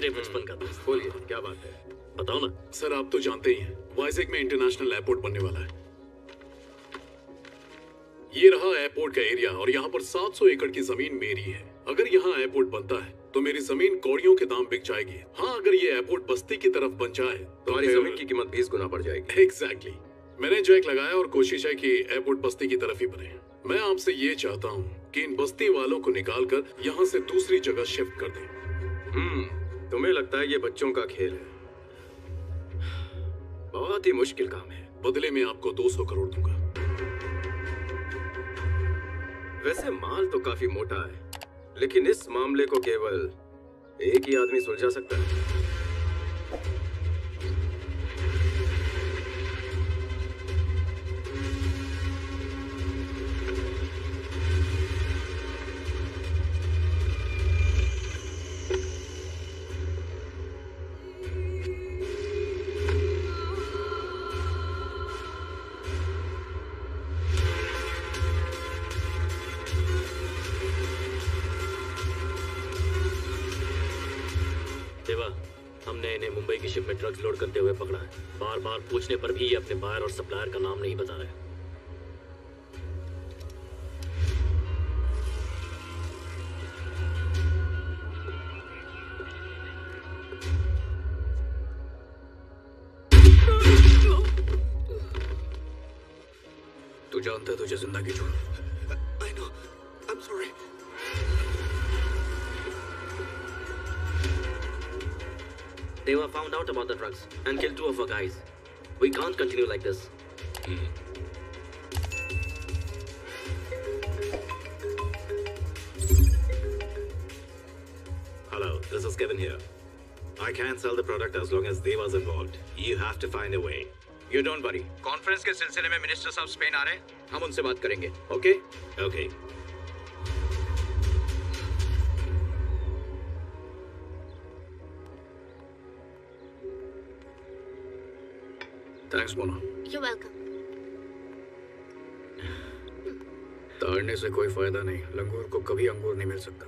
मेरे बचपन का दोस्त। बोलिए, क्या बात है? बताओ ना। सर आप तो जानते ही हैं, वाइजैक में इंटरनेशनल एयरपोर्ट बनने वाला है। ये रहा एयरपोर्ट का एरिया और यहाँ पर 700 एकड़ की जमीन मेरी है। अगर यहाँ एयरपोर्ट बनता है तो मेरी जमीन कौड़ियों के दाम बिक जाएगी। हाँ, अगर ये एयरपोर्ट बस्ती की तरफ बन जाए तो तुम्हारी जमीन की कीमत 20 गुना बढ़ जाएगी। एग्जैक्टली। मैंने जैक लगाया और कोशिश है कि एयरपोर्ट बस्ती की तरफ ही बने। मैं आपसे ये चाहता हूँ कि इन बस्ती वालों को निकालकर यहाँ से दूसरी जगह शिफ्ट कर दें। तुम्हें लगता है ये बच्चों का खेल है? बहुत ही मुश्किल काम है। बदले में आपको 200 करोड़ दूंगा। वैसे माल तो काफी मोटा है, लेकिन इस मामले को केवल एक ही आदमी सुलझा सकता है। देवा, हमने इन्हें मुंबई की शिप में ड्रग्स लोड करते हुए पकड़ा है। बार बार पूछने पर भी ये अपने बायर और सप्लायर का नाम नहीं बता रहे। तू जानता है तुझे जिंदगी छोड़। I know. I'm sorry. Deva found out about the drugs and killed 2 of our guys. We can't continue like this. Hello, this is Kevin here. I can't sell the product as long as Deva's involved. You have to find a way. You don't worry. Conference के सिलसिले में minister साहब Spain आ रहे हैं, हम उनसे बात करेंगे। Okay? Okay. Thanks Mona. You're welcome. ताड़ने से कोई फायदा नहीं। लंगूर को कभी अंगूर नहीं मिल सकता।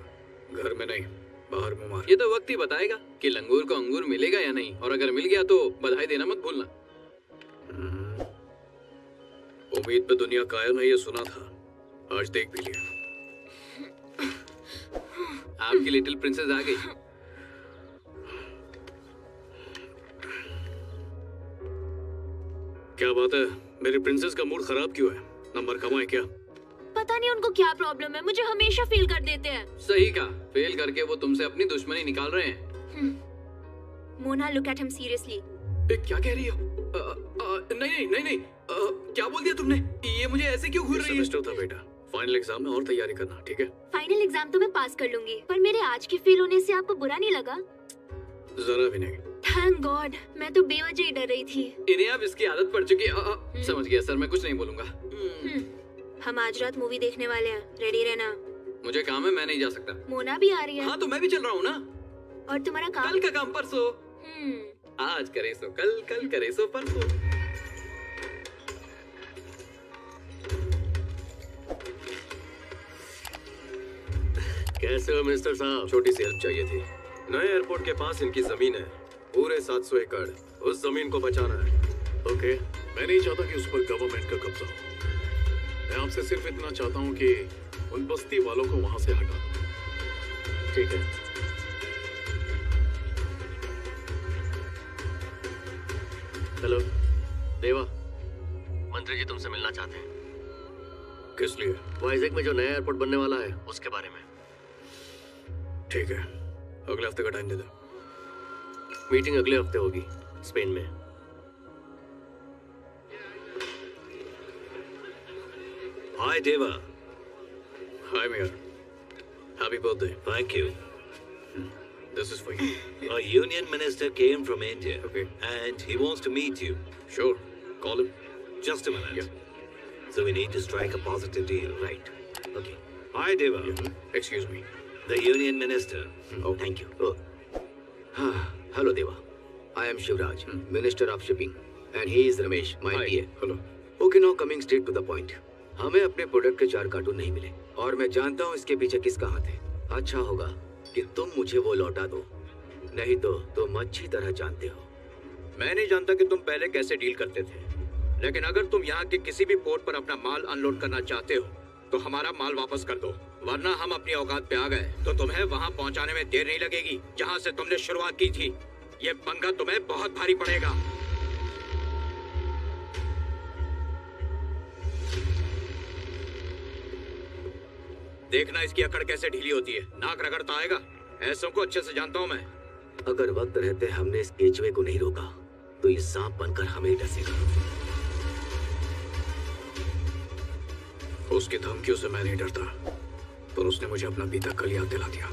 घर में नहीं, बाहर मुंह मार। ये तो वक्त ही बताएगा कि लंगूर को अंगूर मिलेगा या नहीं, और अगर मिल गया तो बधाई देना मत भूलना। उम्मीद पे दुनिया कायम है, ये सुना था। आज देख भी लिया। आपकी लिटिल प्रिंसेस आ गई। क्या बात है? मेरी प्रिंसेस का मूड खराब क्यों है? नंबर कम है क्या? पता नहीं उनको क्या प्रॉब्लम है, मुझे हमेशा फेल कर देते हैं। सही कहा, फेल करके वो तुमसे अपनी दुश्मनी निकाल रहे हैं। Mona, look at him seriously. क्या कह रही हो? नहीं, क्या बोल दिया तुमने? ये मुझे ऐसे क्यों घूर रही है? सेमेस्टर था बेटा, फाइनल एग्जाम में और तैयारी करना, ठीक है? फाइनल एग्जाम तो मैं पास कर लूंगी, पर मेरे आज के फेल होने से आपको बुरा नहीं लगा? जरा भी नहीं। थैंक गॉड, मैं तो बेवजह ही डर रही थी। इन्हें अब इसकी आदत पड़ चुकी है। समझ गया सर, मैं कुछ नहीं बोलूंगा। हम आज रात मूवी देखने वाले हैं, रेडी रहना। मुझे काम है, मैं नहीं जा सकता। मोना भी आ रही है। हाँ तो मैं भी चल रहा हूँ ना। और तुम्हारा काम? कल का काम परसों। आज करे सो कल, कल करे सो परसों। कैसे हो मिनिस्टर साहब? छोटी सी हेल्प चाहिए थी। नए एयरपोर्ट के पास इनकी जमीन है, पूरे 700 एकड़। उस जमीन को बचाना है। ओके, मैं नहीं चाहता कि उस पर गवर्नमेंट का कब्जा हो। मैं आपसे सिर्फ इतना चाहता हूँ कि उन बस्ती वालों को वहां से हटा दो। ठीक है। हेलो देवा, मंत्री जी तुमसे मिलना चाहते हैं। किस लिए? वाइजैक में जो नया एयरपोर्ट बनने वाला है उसके बारे में। ठीक है, अगले हफ्ते का टाइम दे दो। मीटिंग अगले हफ्ते होगी स्पेन में। Hi, Deva. Hi, Mayor. Happy birthday. Thank you. This is for you. A union minister came from India. Okay. And he wants to meet you. Sure. Call him. Just a minute. Yeah. So we need to strike a positive deal. Right. Okay. Hi, Deva. Excuse me. The union minister. Oh, thank you. Oh. Hello, Deva. I am Shivraj, Minister of Shipping, and he is Ramesh, my PA. Hello. Okay, now coming straight to the point. हमें अपने product के 4 cartoon नहीं मिले, और मैं जानता हूँ इसके पीछे किसका हाथ है। अच्छा होगा कि तुम मुझे वो लौटा दो। नहीं तो तुम अच्छी तरह जानते हो। मैं नहीं जानता कि तुम पहले कैसे डील करते थे, लेकिन अगर तुम यहाँ के किसी भी पोर्ट पर अपना माल अनलोड करना चाहते हो तो हमारा माल वापस कर दो, वरना हम अपनी औकात पे आ गए तो तुम्हें वहाँ पहुँचाने में देर नहीं लगेगी जहाँ से तुमने शुरुआत की थी। ये पंगा तुम्हें बहुत भारी पड़ेगा। देखना इसकी अकड़ कैसे ढीली होती है, नाक रगड़ता आएगा। ऐसों को अच्छे से जानता हूँ मैं। अगर वक्त रहते हमने इस केचुए को नहीं रोका तो ये सांप बनकर हमें डसेगा। उसकी धमकियों से मैं नहीं डरता, पर उसने मुझे अपना बीता कल याद दिला दिया।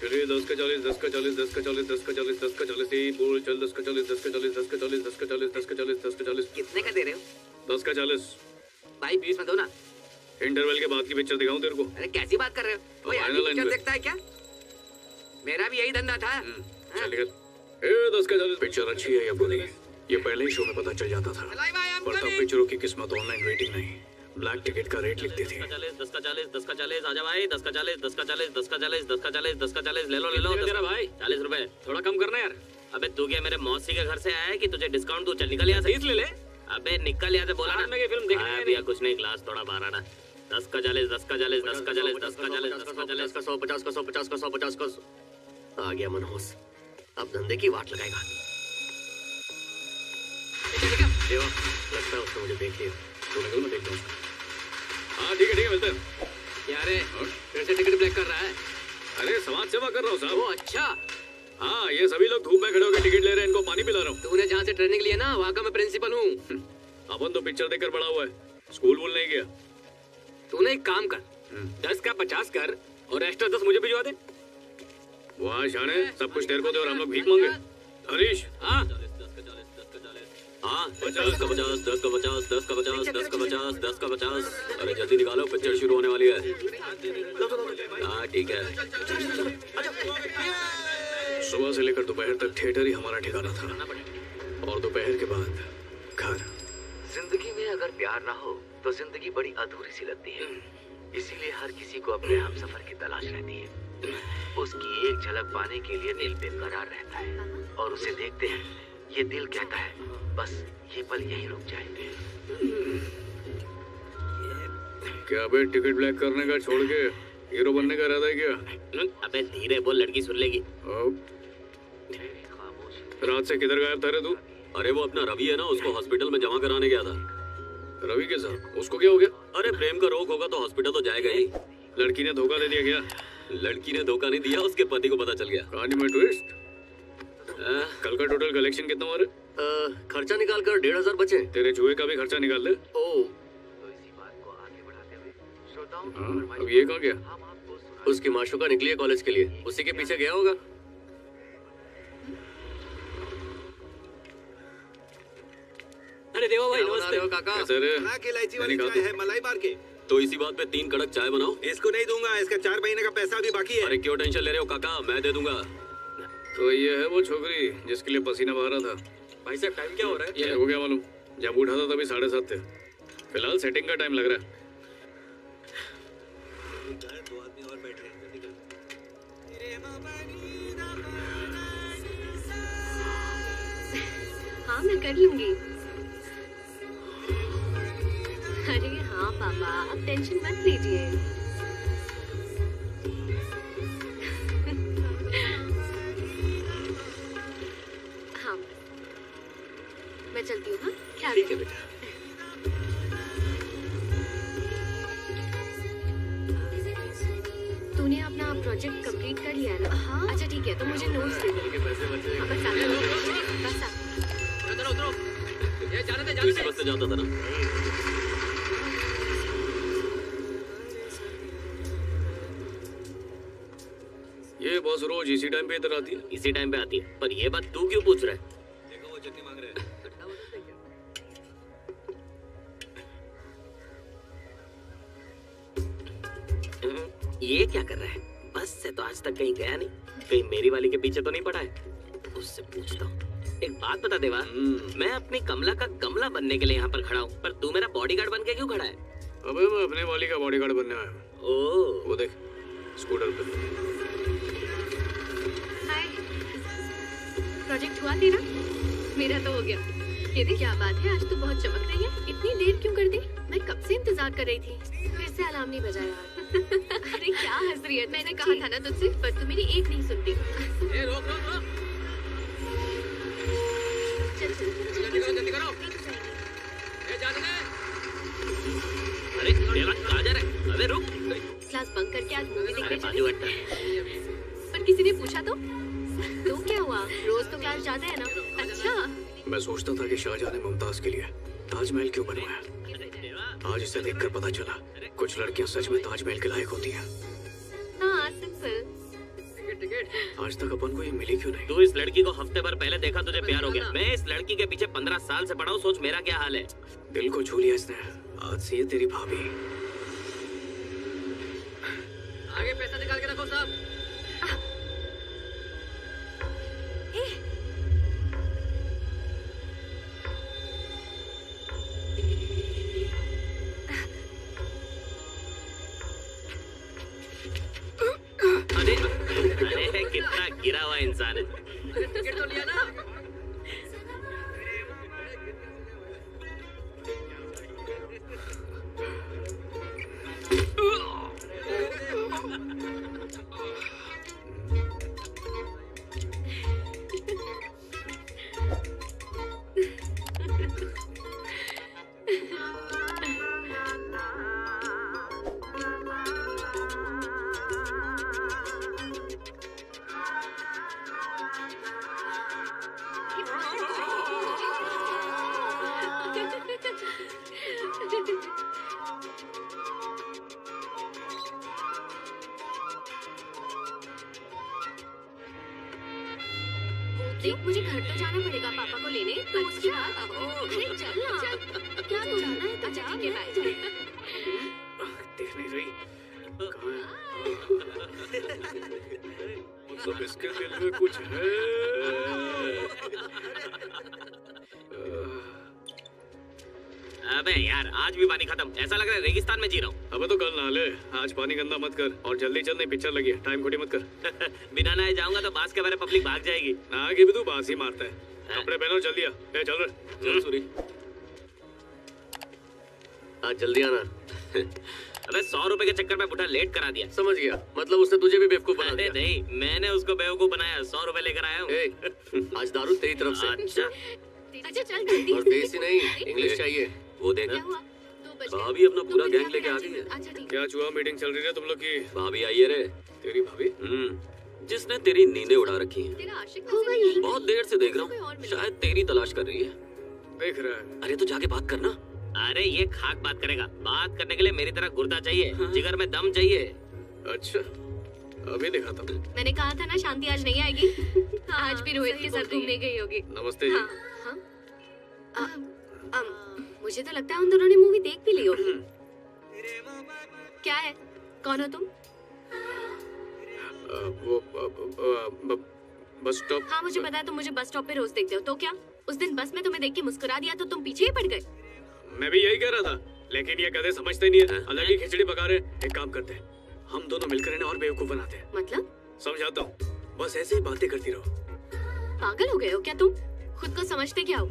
चलिए 10 का 40, 10 का 40, 10 का 40, 10 का 40, 10 का 40, यही बोल चल 10 का 40, 10 का 40, 10 का 40, 10 का 40, 10 का 40, 10 का 40। कितने का दे रहे हो? 10 का 40। भाई 20 में दो ना। इंटरवल के बाद की पिक्चर दिखाऊं तेरे को? अरे कैसी बात कर रहे हो? कोई आदमी पिक्चर देखता है क्या? मेरा भी यही धंधा था। चलिए 10 का 40। पिक्चर अच्छी है या बुरी, ये पहले ही शो में पता चल जाता था, पर तब पिक्चरों की किस्मत ऑनलाइन रेटिंग नहीं, ब्लैक टिकट का रेट लिखती थी। 10 का 40, 10 का 40, आजा भाई। 10 का 40, 10 का 40, 10 का 40, 10 का 40, 10 का 40, ले लो तेरा भाई 40 रुपए। थोड़ा कम करना यार। अबे तू क्या मेरे मौसी के घर से आया है कि तुझे डिस्काउंट दूं? चल निकल यहाँ से। 30 ले ले। अबे निकल यहाँ से, बोला ना मैं फिल्म देखने आया। कुछ नहीं, क्लास थोड़ा बाहर आना। 10 का 40, 10 का 40, 10 का 40, 10 का 40, 10 का 40, 100, 50 का 100, 50 का 100, 50 का 100। आ गया मनोज, अब धंधे की वाट लगाएगा। देवा, लगता है उसने मुझे देख लिया। तुम्हें दोनों देख लो। हाँ ठीक है मिलते हैं। यार कैसे टिकट ब्लैक कर रहा है? अरे समाज सेवा कर रहा हूँ साहब। ओ अच्छा। हाँ, ये सभी लोग धूप में खड़े होकर टिकट ले रहे हैं, इनको पानी पिला रहा हूँ। तूने जहाँ से ट्रेनिंग लिया ना, वहाँ का मैं प्रिंसिपल हूँ। अपन तो पिक्चर देखकर बड़ा हुआ है, स्कूल वूल नहीं गया। तूने एक काम कर, 10 का 50 कर और एक्स्ट्रा 10 मुझे भिजवा दे। वाह शाने, सब कुछ तेरे को दे और हम लोग भीख मांगे। हरीश, हाँ 50 का 50, 10 का 50, 10 का 50, 10 का 50, 10 का 50। अरे जल्दी निकालो, पिक्चर शुरू होने वाली है। हाँ ठीक है। सुबह से लेकर दोपहर तक थिएटर ही हमारा ठिकाना था, और दोपहर के बाद घर। जिंदगी में अगर प्यार ना हो तो जिंदगी बड़ी अधूरी सी लगती है। इसीलिए हर किसी को अपने हमसफर की तलाश रहती है। उसकी एक झलक पाने के लिए दिल बेकरार रहता है, और उसे देखते हैं ये दिल कहता है बस ये पल यहीं रुक जाए। क्या बे, टिकट ब्लैक करने का छोड़ के हीरो बनने का इरादा है क्या? अबे धीरे बोल, लड़की सुन लेगी। रात से किधर गायब था रे तू? अरे वो अपना रवि है ना, उसको हॉस्पिटल में जमा कराने गया था। रवि के साथ? उसको क्या हो गया? अरे प्रेम का रोग होगा तो हॉस्पिटल तो जाएगा ही। लड़की ने धोखा दे दिया क्या? लड़की ने धोखा नहीं दिया, उसके पति को पता चल गया। कहानी में ट्विस्ट। कल का टोटल कलेक्शन कितना हुआ रे? खर्चा निकाल कर 1500 बचे। तेरे जुए का भी खर्चा निकाल ले। ओ, अब ये कहाँ गया? उसकी माशूका निकली है कॉलेज के लिए, उसी के पीछे गया होगा। अरे देवा भाई नमस्ते। काका के इलायची वाली चाय है, मलाई मार के। तो इसी बात पे 3 कड़क चाय बनाओ। इसको नहीं दूंगा, इसका 4 महीने का पैसा अभी बाकी है। अरे क्यों टेंशन ले रहे हो काका, मैं दे दूंगा। तो ये है वो छोकरी जिसके लिए पसीना बहा रहा था। भाई साहब टाइम क्या हो रहा है? ये हो गया मालूम, जब उठा था तभी 7:30 थे। फिलहाल सेटिंग का टाइम लग रहा है। 2 आदमी और बैठ रहे हैं। हाँ मैं कर लूंगी। अरे हाँ पापा, आप टेंशन मत लीजिए। हाँ मैं चलती हूँ। हाँ ख्याल ठीक है बेटा। तूने अपना प्रोजेक्ट कंप्लीट कर लिया ना? हाँ। अच्छा ठीक है, तो मुझे नोट्स दे दे। हाँ, बस आ जाओ। बस आ। उतरो। ये जाने दे, इसी बस से जाता था ना। ये बॉस रोज इसी टाइम पे इधर आती है? इसी टाइम पे आती है, पर ये बात तू क्यों पूछ रहा है? देखो वो चटनी मांग रहे हैं। ये क्या कर रहा है? बस से तो आज तक कहीं गया नहीं, कहीं मेरी वाली के पीछे तो नहीं पड़ा है। उससे पूछता हूँ। एक बात बता देवा, मैं अपनी कमला का गमला बनने के लिए यहाँ पर खड़ा हूँ, पर तू मेरा बॉडीगार्ड बन के क्यों खड़ा है? अबे मैं अपने वाली का बॉडीगार्ड बनने आया हूँ। ओ, वो देख स्कूटर पे। प्रोजेक्ट हुआ तेरा? मेरा तो हो गया। ये देख क्या बात है, आज तो बहुत चमक रही है। इतनी देर क्यों कर दी? मैं कब से इंतजार कर रही थी। फिर से अलार्म नहीं बजा यार। अरे क्या हंस रही है? मैंने कहा था ना तुझसे, पर तू मेरी एक नहीं सुनती। रोक रोक रोक। जल्दी करो जल्दी करो। जाने दे। अरे तेरा कहाँ जा रहा है? अबे रुक। क्लास बंक करके आज मूवी देखने बाजू चले। हटना। पर किसी ने पूछा तो क्या हुआ? रोज तो क्लास जाता है ना? अच्छा। मैं सोचता था कि शाहजहां ने मुमताज के लिए ताजमहल क्यों बनवाया। आज इसे देखकर पता चला कुछ लड़कियां सच में ताजमहल के लायक होती हैं। हाँ सिंपल। आज तक अपन को ये मिली क्यों नहीं? तू इस लड़की को हफ्ते भर पहले देखा, तुझे प्यार हो गया। मैं इस लड़की के पीछे 15 साल से पड़ा हूँ। सोच मेरा क्या हाल है। दिल को छू लिया इसने। आज से ये तेरी भाभी। आगे पैसा निकाल के रखो साहब। अरे कितना गिरा हुआ इंसान है। टिकट तो लिया ना? देख मुझे घर तो जाना पड़ेगा पापा को लेने, तो उसके बाद अरे चल ना। क्या तू जाना है तो जा। ठीक है बाय। देख नहीं रही सब इसके दिल में कुछ है। अबे यार आज भी पानी खत्म। ऐसा लग रहा है रेगिस्तान में जी रहा हूँ। अबे तो कल नहा ले। आज पानी गंदा मत कर और जल्दी चल, नहीं पिक्चर लगी है। टाइम खोटी मत कर। बिना नहाए जाऊंगा तो बास के बारे पब्लिक भाग जाएगी। नहा के भी तू बास ही मारता है। कपड़े पहनो जल्दी आ। ए चल रे। चल सूरी, आज जल्दी आना। अबे 100 रुपए के चक्कर में बुढ़ा लेट करा दिया। समझ गया, मतलब उसने तुझे भी बेवकूफ बना अरे दिया। नहीं, मैंने उसको बेवकूफ बनाया। 100 रुपए लेकर आया हूँ। आज दारू तेरी तरफ से। अच्छा अच्छा चल जल्दी। और देसी नहीं, इंग्लिश चाहिए। वो देख, क्या हुआ? 2 बज गए। भाभी अपना पूरा गैंग लेके आ गई है। अच्छा ठीक है। क्या चुआ मीटिंग चल रही है तुम लोग की? भाभी आई है रे, तेरी भाभी? जिसने तेरी नींदें उड़ा रखी हैं। तेरा आशिक होगा यही। बहुत देर से देख रहा हूँ, शायद तेरी तलाश कर रही है। देख रहा है। अरे तो जाके बात करना। अरे ये खाक बात करेगा। बात करने के लिए मेरी तरह गुर्दा चाहिए, जिगर में दम चाहिए। अच्छा अभी दिखाता हूँ। मैंने कहा था ना शांति आज नहीं आएगी। आज भी रोहित के साथ घूमने गई होगी। नमस्ते जी। हाँ। मुझे तो लगता है उन दोनों ने मूवी देख भी ली होगी। क्या है? कौन हो तुम? वो बस स्टॉप। हाँ मुझे पता है, तुम मुझे बस स्टॉप पे रोज देखते हो। तो क्या उस दिन बस में तुम्हें देख के मुस्कुरा दिया तो तुम पीछे ही पड़ गए? मैं भी यही कह रहा था, लेकिन ये गधे समझते नहीं है। अलग ही खिचड़ी पका रहे। एक काम करते हैं, हम दोनों मिलकर इन्हें और बेवकूफ बनाते हैं। मतलब? समझाता हूँ, बस ऐसे ही बातें करती रहो। पागल हो गए हो क्या तुम? खुद को समझते क्या हो?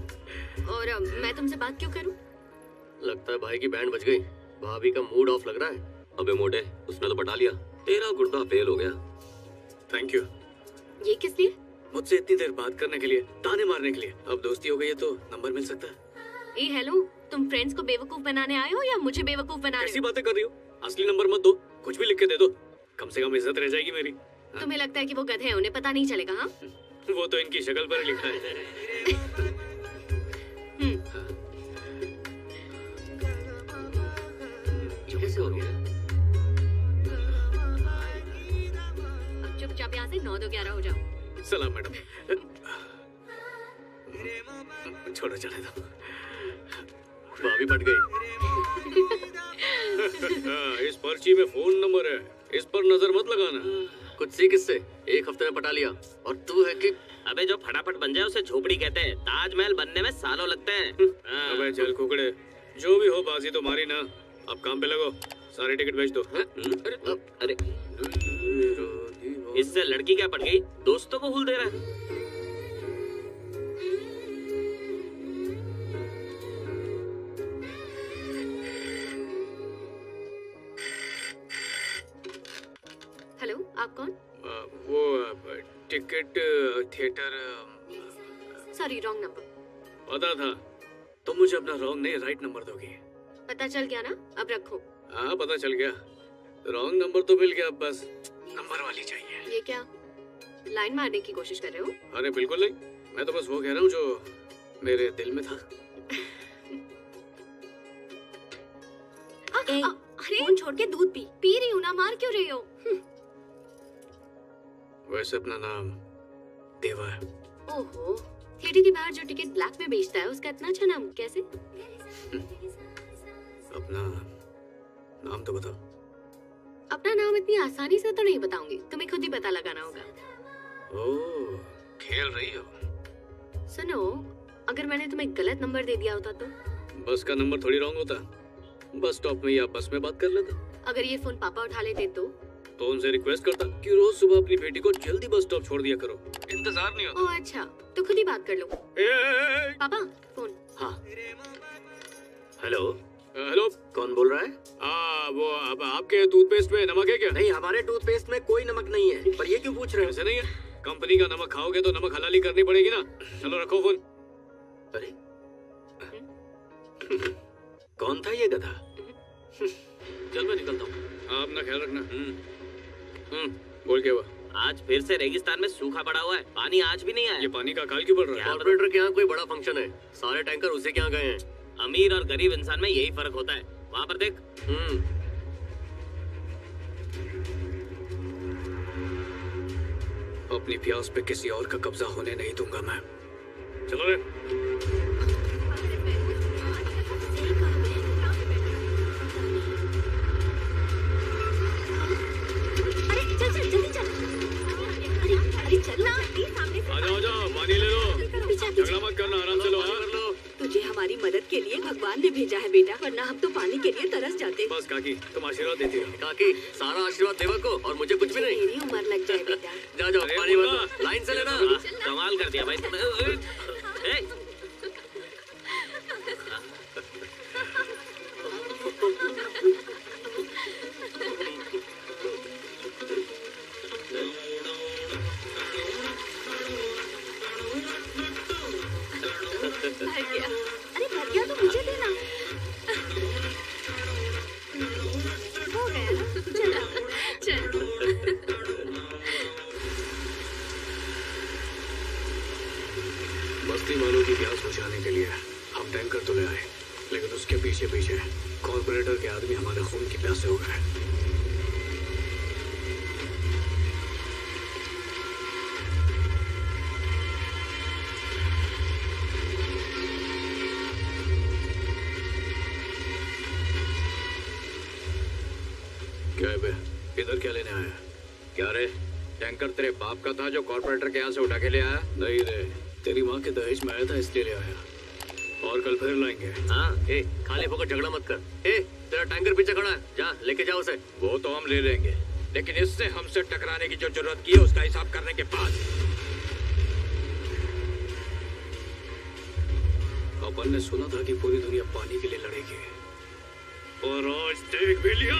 और मैं तुमसे बात क्यों करूं? लगता है भाई की बैंड बज गई। भाभी का मूड ऑफ लग रहा है। अबे मोटे, उसने तो पटा लिया। तेरा गुर्दा फेल हो गया। Thank you. ये किस लिए? मुझसे इतनी देर बात करने के लिए, ताने मारने के लिए। अब दोस्ती हो गई है तो नंबर मिल सकता है। ए हेलो, तुम फ्रेंड्स को बेवकूफ बनाने आए हो या मुझे बेवकूफ बना रहे कैसी हो? बातें कर रही हो? असली नंबर मत दो, कुछ भी लिख के दे दो। कम से कम इज्जत रह जाएगी मेरी। तुम्हें लगता है कि वो गधे हैं, उन्हें पता नहीं चलेगा? हाँ वो तो इनकी शक्ल पर लिखा है। कैसे हो गया? अब चुपचाप यहाँ से 9 2 11 हो जाओ। सलाम मैडम। छोड़ो चले दो। भाभी पट गई। इस पर्ची में फोन नंबर है, इस पर नजर मत लगाना। कुछ सी किससे? एक हफ्ते में पटा लिया। और तू है कि अबे जो फटाफट बन जाए उसे झोपड़ी कहते हैं। ताजमहल बनने में सालों लगते हैं। अबे चल कुकड़े, जो भी हो बाजी तो मारी ना। अब काम पे लगो, सारे टिकट भेज दो। अरे इससे लड़की क्या पड़ गई? दोस्तों को भूल दे रहा है। Ticket theatre. Sorry, wrong number. पता था तुम मुझे अपना रॉन्ग नहीं राइट नंबर दोगी। पता चल गया ना, अब रखो। हाँ पता चल गया, रॉन्ग नंबर तो मिल गया, अब बस नंबर वाली चाहिए। ये क्या लाइन मारने की कोशिश कर रहे हो? अरे बिल्कुल नहीं, मैं तो बस वो कह रहा हूँ जो मेरे दिल में था। अरे फोन छोड़ के दूध पी रही हूँ ना, मार क्यों रही हो? वैसे अपना नाम देवा है। ओहो, थिएटर के बाहर जो टिकट ब्लैक में बेचता है उसका इतना अच्छा नाम कैसे? अपना नाम तो बताओ। अपना नाम इतनी आसानी से तो नहीं बताऊंगी, तुम्हें खुद ही पता लगाना होगा। ओह, खेल रही हो। सुनो, अगर मैंने तुम्हें गलत नंबर दे दिया होता तो? बस का नंबर थोड़ी रॉन्ग होता, बस स्टॉप में या बस में बात कर लेता। अगर ये फोन पापा उठा लेते तो उनसे रिक्वेस्ट करता कि रोज सुबह अपनी बेटी को जल्दी बस स्टॉप छोड़ दिया करो, इंतजार नहीं होता। ओह अच्छा, तो खुद ही बात कर लो। पापा फोन। हाँ हेलो हेलो, कौन बोल रहा है? वो अब आपके टूथपेस्ट में नमक है क्या? नहीं, हमारे टूथपेस्ट में कोई नमक नहीं है। पर ये क्यों पूछ रहे हो? ऐसे नहीं है, कंपनी का नमक खाओगे तो नमक हलाली करनी पड़ेगी ना। चलो रखो फोन। अरे कौन था ये गधा? चल मैं निकलता हूँ। आप ना ख्याल रखना। बोल क्या हुआ? आज फिर से रेगिस्तान में सूखा पड़ा हुआ है, पानी आज भी नहीं आया। ये पानी का अकाल क्यों पड़ रहा है? कॉर्पोरेटर के यहाँ कोई बड़ा फंक्शन है, सारे टैंकर उसी के यहाँ गए हैं। अमीर और गरीब इंसान में यही फर्क होता है। वहाँ पर देख। अपनी प्यास पे किसी और का कब्जा होने नहीं दूंगा मैं। चलो रे। आ जाओ, पानी ले लो। झगड़ा मत करना, आराम से लो। तुझे हमारी मदद के लिए भगवान ने भेजा है बेटा, वरना हम तो पानी के लिए तरस जाते। बस काकी, तुम आशीर्वाद देती हो। काकी, सारा आशीर्वाद देवा को और मुझे कुछ भी नहीं। मेरी उम्र लग जाए बेटा। जाओ पानी मत, लाइन से लेना। कमाल कर दिया भाई तुमने। अरे भर गया तो मुझे देना। हो गया ना, चल। बस्ती वालों की प्यास बुझाने के लिए हम टैंकर तो ले आए, लेकिन उसके पीछे पीछे कॉर्पोरेटर के आदमी हमारे खून की प्यासे हो गए। क्या है बे, इधर क्या लेने आया? क्या रे, टैंकर तेरे बाप का था जो कॉर्पोरेटर के यहाँ से उठा के ले आया? नहीं रे, तेरी माँ के दहेज में आया था इसलिए ले आया, और कल फिर लाएंगे। हाँ, खाली फोकट झगड़ा मत कर। तेरा टैंकर पीछे खड़ा है, जा लेके जाओ उसे। वो तो हम ले लेंगे, लेकिन इससे हमसे टकराने की जो जरूरत की है उसका हिसाब करने के बाद। अपन ने सुना था कि पूरी दुनिया पानी के लिए लड़ेगी, और आज देख भी लिया।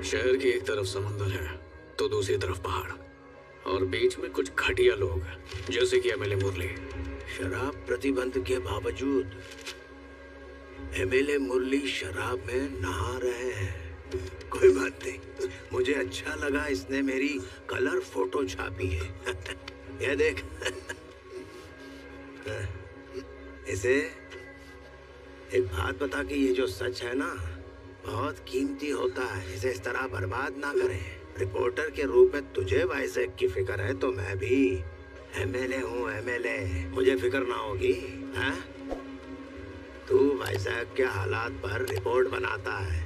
शहर की एक तरफ समंदर है तो दूसरी तरफ पहाड़, और बीच में कुछ घटिया लोग जैसे कि एमएलए मुरली। शराब प्रतिबंध के बावजूद एमएलए मुरली शराब में नहा रहे हैं। कोई बात नहीं, मुझे अच्छा लगा इसने मेरी कलर फोटो छापी है। ये देख इसे एक बात बता कि ये जो सच है ना बहुत कीमती होता है, इसे इस तरह बर्बाद ना करें। रिपोर्टर के रूप में तुझे वाइजैक की फिक्र है तो मैं भी एमएलए हूँ, एमएलए, मुझे फिक्र ना होगी। हैं? तू वाइजैक के हालात पर रिपोर्ट बनाता है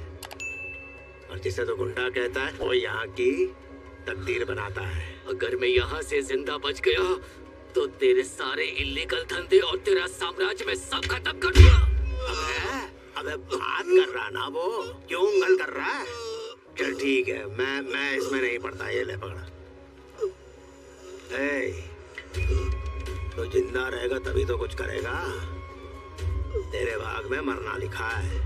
और जिसे तो गुंडा कहता है वो यहाँ की तकदीर बनाता है। अगर मैं यहाँ से जिंदा बच गया तो तेरे सारे इल्लीगल धंधे और तेरा साम्राज्य में सब खत्म कर दूंगा। अबे बात कर रहा ना वो, क्यों उंगल कर रहा है? चल ठीक है, मैं इसमें नहीं पड़ता, ये ले पकड़ा। तो जिंदा रहेगा तभी तो कुछ करेगा। तेरे भाग में मरना लिखा है।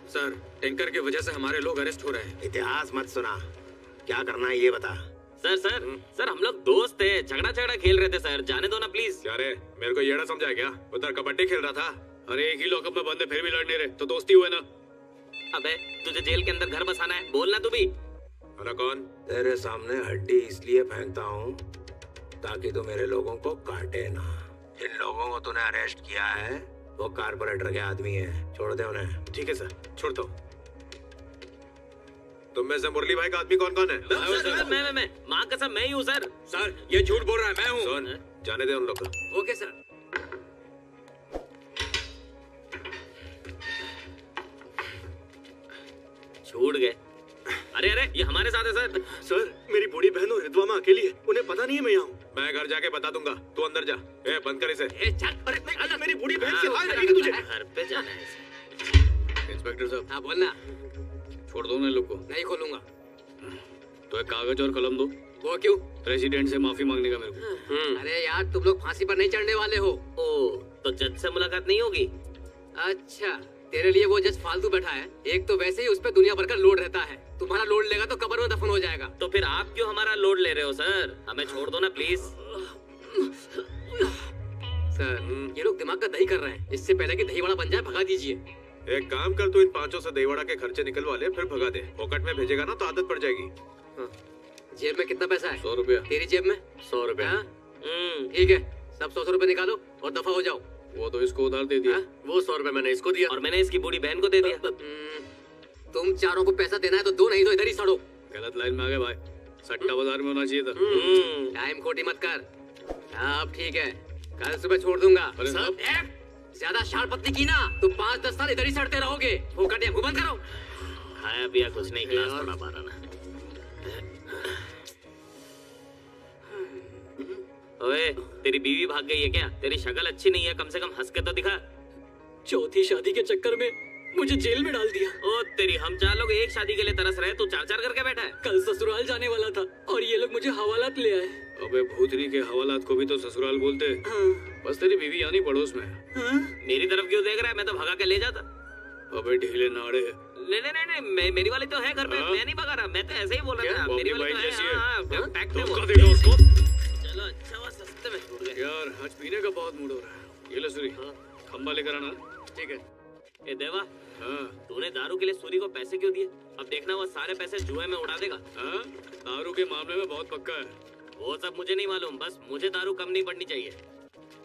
सर, टैंकर की वजह से हमारे लोग अरेस्ट हो रहे हैं। इतिहास मत सुना, क्या करना है ये बता। सर हम लोग दोस्त थे, झगड़ा खेल रहे थे सर, जाने दो ना प्लीज। क्या रे, मेरे को येड़ा समझा क्या? उधर कबड्डी खेल रहा था। अरे एक ही लॉकअप में बंदे फिर भी लड़ नहीं रहे, तो दोस्ती हुए ना। अबे तुझे जेल के अंदर घर बसाना है, बोलना तू भी। अरे कौन? तेरे सामने हड्डी इसलिए फेंकता हूँ ताकि तू मेरे लोगों को काटे ना। जिन लोगों को तूने अरेस्ट किया है वो कारपोरेटर के आदमी है, छोड़ दे उन्हें। ठीक है सर, छोड़ता हूँ। तुम में से मुरली भाई का आदमी कौन कौन है? मैं माँ कसम मैं ही हूँ सर। सर ये झूठ बोल रहा है, मैं हूँ। सुन, जाने दे उन लोग को। Okay sir. छूट गए। अरे ये हमारे साथ है सर। सर मेरी बूढ़ी बहन और रिद्वा माँ अकेली है, उन्हें पता नहीं है मैं यहाँ हूँ। मैं घर जाके बता दूंगा, तू अंदर जा। बंद कर इसे। अरे मेरी बूढ़ी बहन से बाहर निकल तुझे। घर पे जाना है। इंस्पेक्टर साहब। हाँ बोलना। छोड़ दो ना लोग को। नहीं खोलूंगा। तो एक कागज और कलम दो। वो क्यों? प्रेसिडेंट से माफी मांगने का मेरे को। अरे यार तुम लोग फांसी पर नहीं चढ़ने वाले हो। ओ तो जज से मुलाकात नहीं होगी? अच्छा तेरे लिए वो जज फालतू बैठा है। एक तो वैसे ही उस पर दुनिया भर का लोड रहता है, तुम्हारा लोड लेगा तो कब्र में दफन हो जाएगा। तो फिर आप क्यों हमारा लोड ले रहे हो सर? हमें छोड़ दो ना प्लीज। सर ये लोग दिमाग का दही कर रहे हैं, इससे पहले कि दही वड़ा बन जाए भगा दीजिए। एक काम कर, तू इन पांचों से दहीवड़ा के खर्चे निकलवा ले, फिर भगा दे। पॉकेट में भेजेगा ना तो आदत पड़ जाएगी। जेब में कितना पैसा है? 100 रुपया। तेरी जेब में? 100 रुपया। ठीक है, सब 100 रुपए निकालो और दफा हो जाओ। वो तो इसको उधार दे दिया। वो 100 रुपए मैंने इसको दिया और मैंने इसकी बूढ़ी बहन को दे दिया। तुम चारों को पैसा देना है तो दो, नहीं तो इधर ही सड़ो। गलत लाइन में आ गए भाई, सट्टा बाजार में होना चाहिए था। टाइम खोटी मत कर। अब ठीक है, कल सुबह छोड़ दूंगा। ज्यादा शाल पत्नी की ना तो 5-10 साल इधर ही सड़ते रहोगे। फोकट मुंह बंद करो। खाया पिया कुछ नहीं, क्लास पढ़ा पा रहा ना। ओए तेरी बीवी भाग गई है क्या? तेरी शक्ल अच्छी नहीं है, कम से कम हंस के तो दिखा। चौथी शादी के चक्कर में मुझे जेल में डाल दिया। ओ तेरी, हम 4 लोग एक शादी के लिए तरस रहे, तू 4-4 करके बैठा है। कल ससुराल जाने वाला था और ये लोग मुझे हवालात ले आए। अबे भूतरी के हवालात को भी तो ससुराल बोलते। बस तेरी बीवी यानी पड़ोस में। मेरी तरफ क्यों देख रहा है? मैं तो भगा के ले जाता। अबे ढीले नाड़े। नहीं, मेरी वाली तो है घर पे। मैं नहीं भगा रहा, मैं तो ऐसे ही बोल रहा था। मेरी वाली तो है। चलो अच्छा हुआ सस्ते में छूट गए। यार आज पीने का बहुत मूड हो रहा है। ये लो सूरी, खंबा लेकर आना। ठीक है। ए देवा, तूने दारू के लिए सूरी को पैसे क्यों दिए? अब देखना वो सारे पैसे जुए में उड़ा देगा। दारू के मामले में बहुत पक्का है। वो सब मुझे नहीं मालूम, बस मुझे दारू कम नहीं पड़नी चाहिए।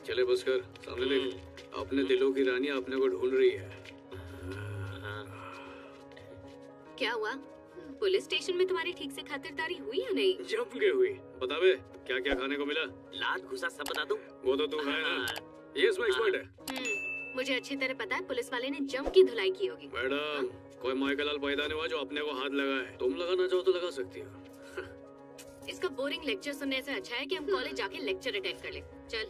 चले बस कर, सामने देख। अपने दिलों की रानी अपने को ढूंढ रही है। क्या हुआ? पुलिस स्टेशन में तुम्हारी ठीक से खातिरदारी हुई या नहीं? जम के हुई। बता बे, क्या क्या खाने को मिला? लात घुसा सब बता दूं? वो तो तू है ना, ये इसमें एक्सपर्ट है। मुझे अच्छी तरह पता है पुलिस वाले ने जम की धुलाई की होगी। मैडम, कोई माइकल लाल पैदा नहीं हुआ जो अपने को हाथ लगाए। तुम लगाना चाहो तो लगा सकती हो। इसका बोरिंग लेक्चर सुनने से अच्छा है कि हम कॉलेज जाके लेक्चर अटेंड कर ले। चल।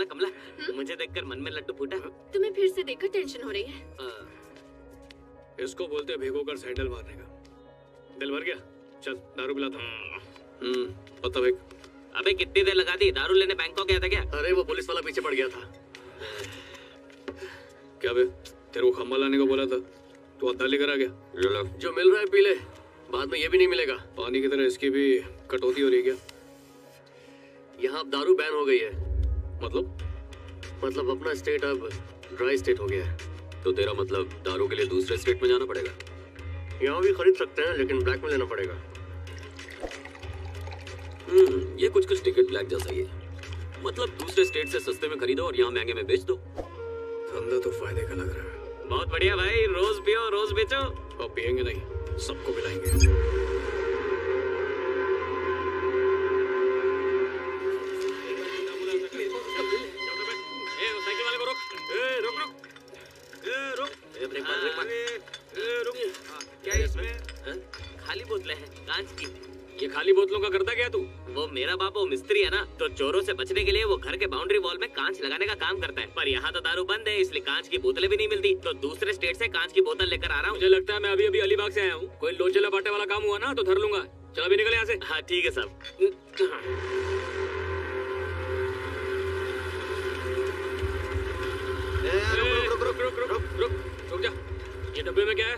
कमला, मुझे देखकर मन में लड्डू फूटा। तुम्हें फिर से देखकर टेंशन हो रही है? इसको बोलते हैं भिगो कर सैंडल मारने का। दिल भर गया? चल दारू पिलाता हूँ। पता भाई। अबे कितनी देर लगा दी? दारू लेने बैंकॉक गया था क्या? अरे वो पुलिस वाला पीछे पड़ गया था। क्या बे, तेरे को खंबा लाने को बोला था, तू अद्धा लेकर आ गया। जो मिल रहा है पी ले, बाद में ये भी नहीं मिलेगा। पानी की तरह इसकी भी कटौती हो रही है क्या? यहाँ अब दारू बैन हो गई है। मतलब अपना स्टेट अब ड्राई स्टेट हो गया है। तो तेरा मतलब दारू के लिए दूसरे स्टेट में जाना पड़ेगा? यहाँ भी खरीद सकते हैं लेकिन ब्लैक में लेना पड़ेगा। ये कुछ टिकट ब्लैक जैसा ही है। मतलब दूसरे स्टेट से सस्ते में खरीदो और यहाँ महंगे में बेच दो। धंधा तो फायदे का लग रहा है। बहुत बढ़िया भाई, रोज पियो रोज बेचो। और पियेंगे नहीं, सबको पिलाएंगे। खाली बोतलें हैं कांच की। ये खाली बोतलों का करता क्या तू? वो मेरा बाप वो मिस्त्री है ना, तो चोरों से बचने के लिए वो घर के बाउंड्री वॉल में कांच लगाने का काम करता है। पर यहाँ तो दारू बंद है, इसलिए कांच की बोतलें भी नहीं मिलती। तो दूसरे स्टेट से कांच की बोतल लेकर आ रहा हूँ। मुझे लगता है मैं अभी अभी अलीबाग से आया हूँ। कोई लोचे लपाटे वाला काम हुआ ना तो धर लूंगा। चल अभी निकल यहाँ से। हाँ ठीक है साहब। रुक जा। ये डब्बे में क्या है?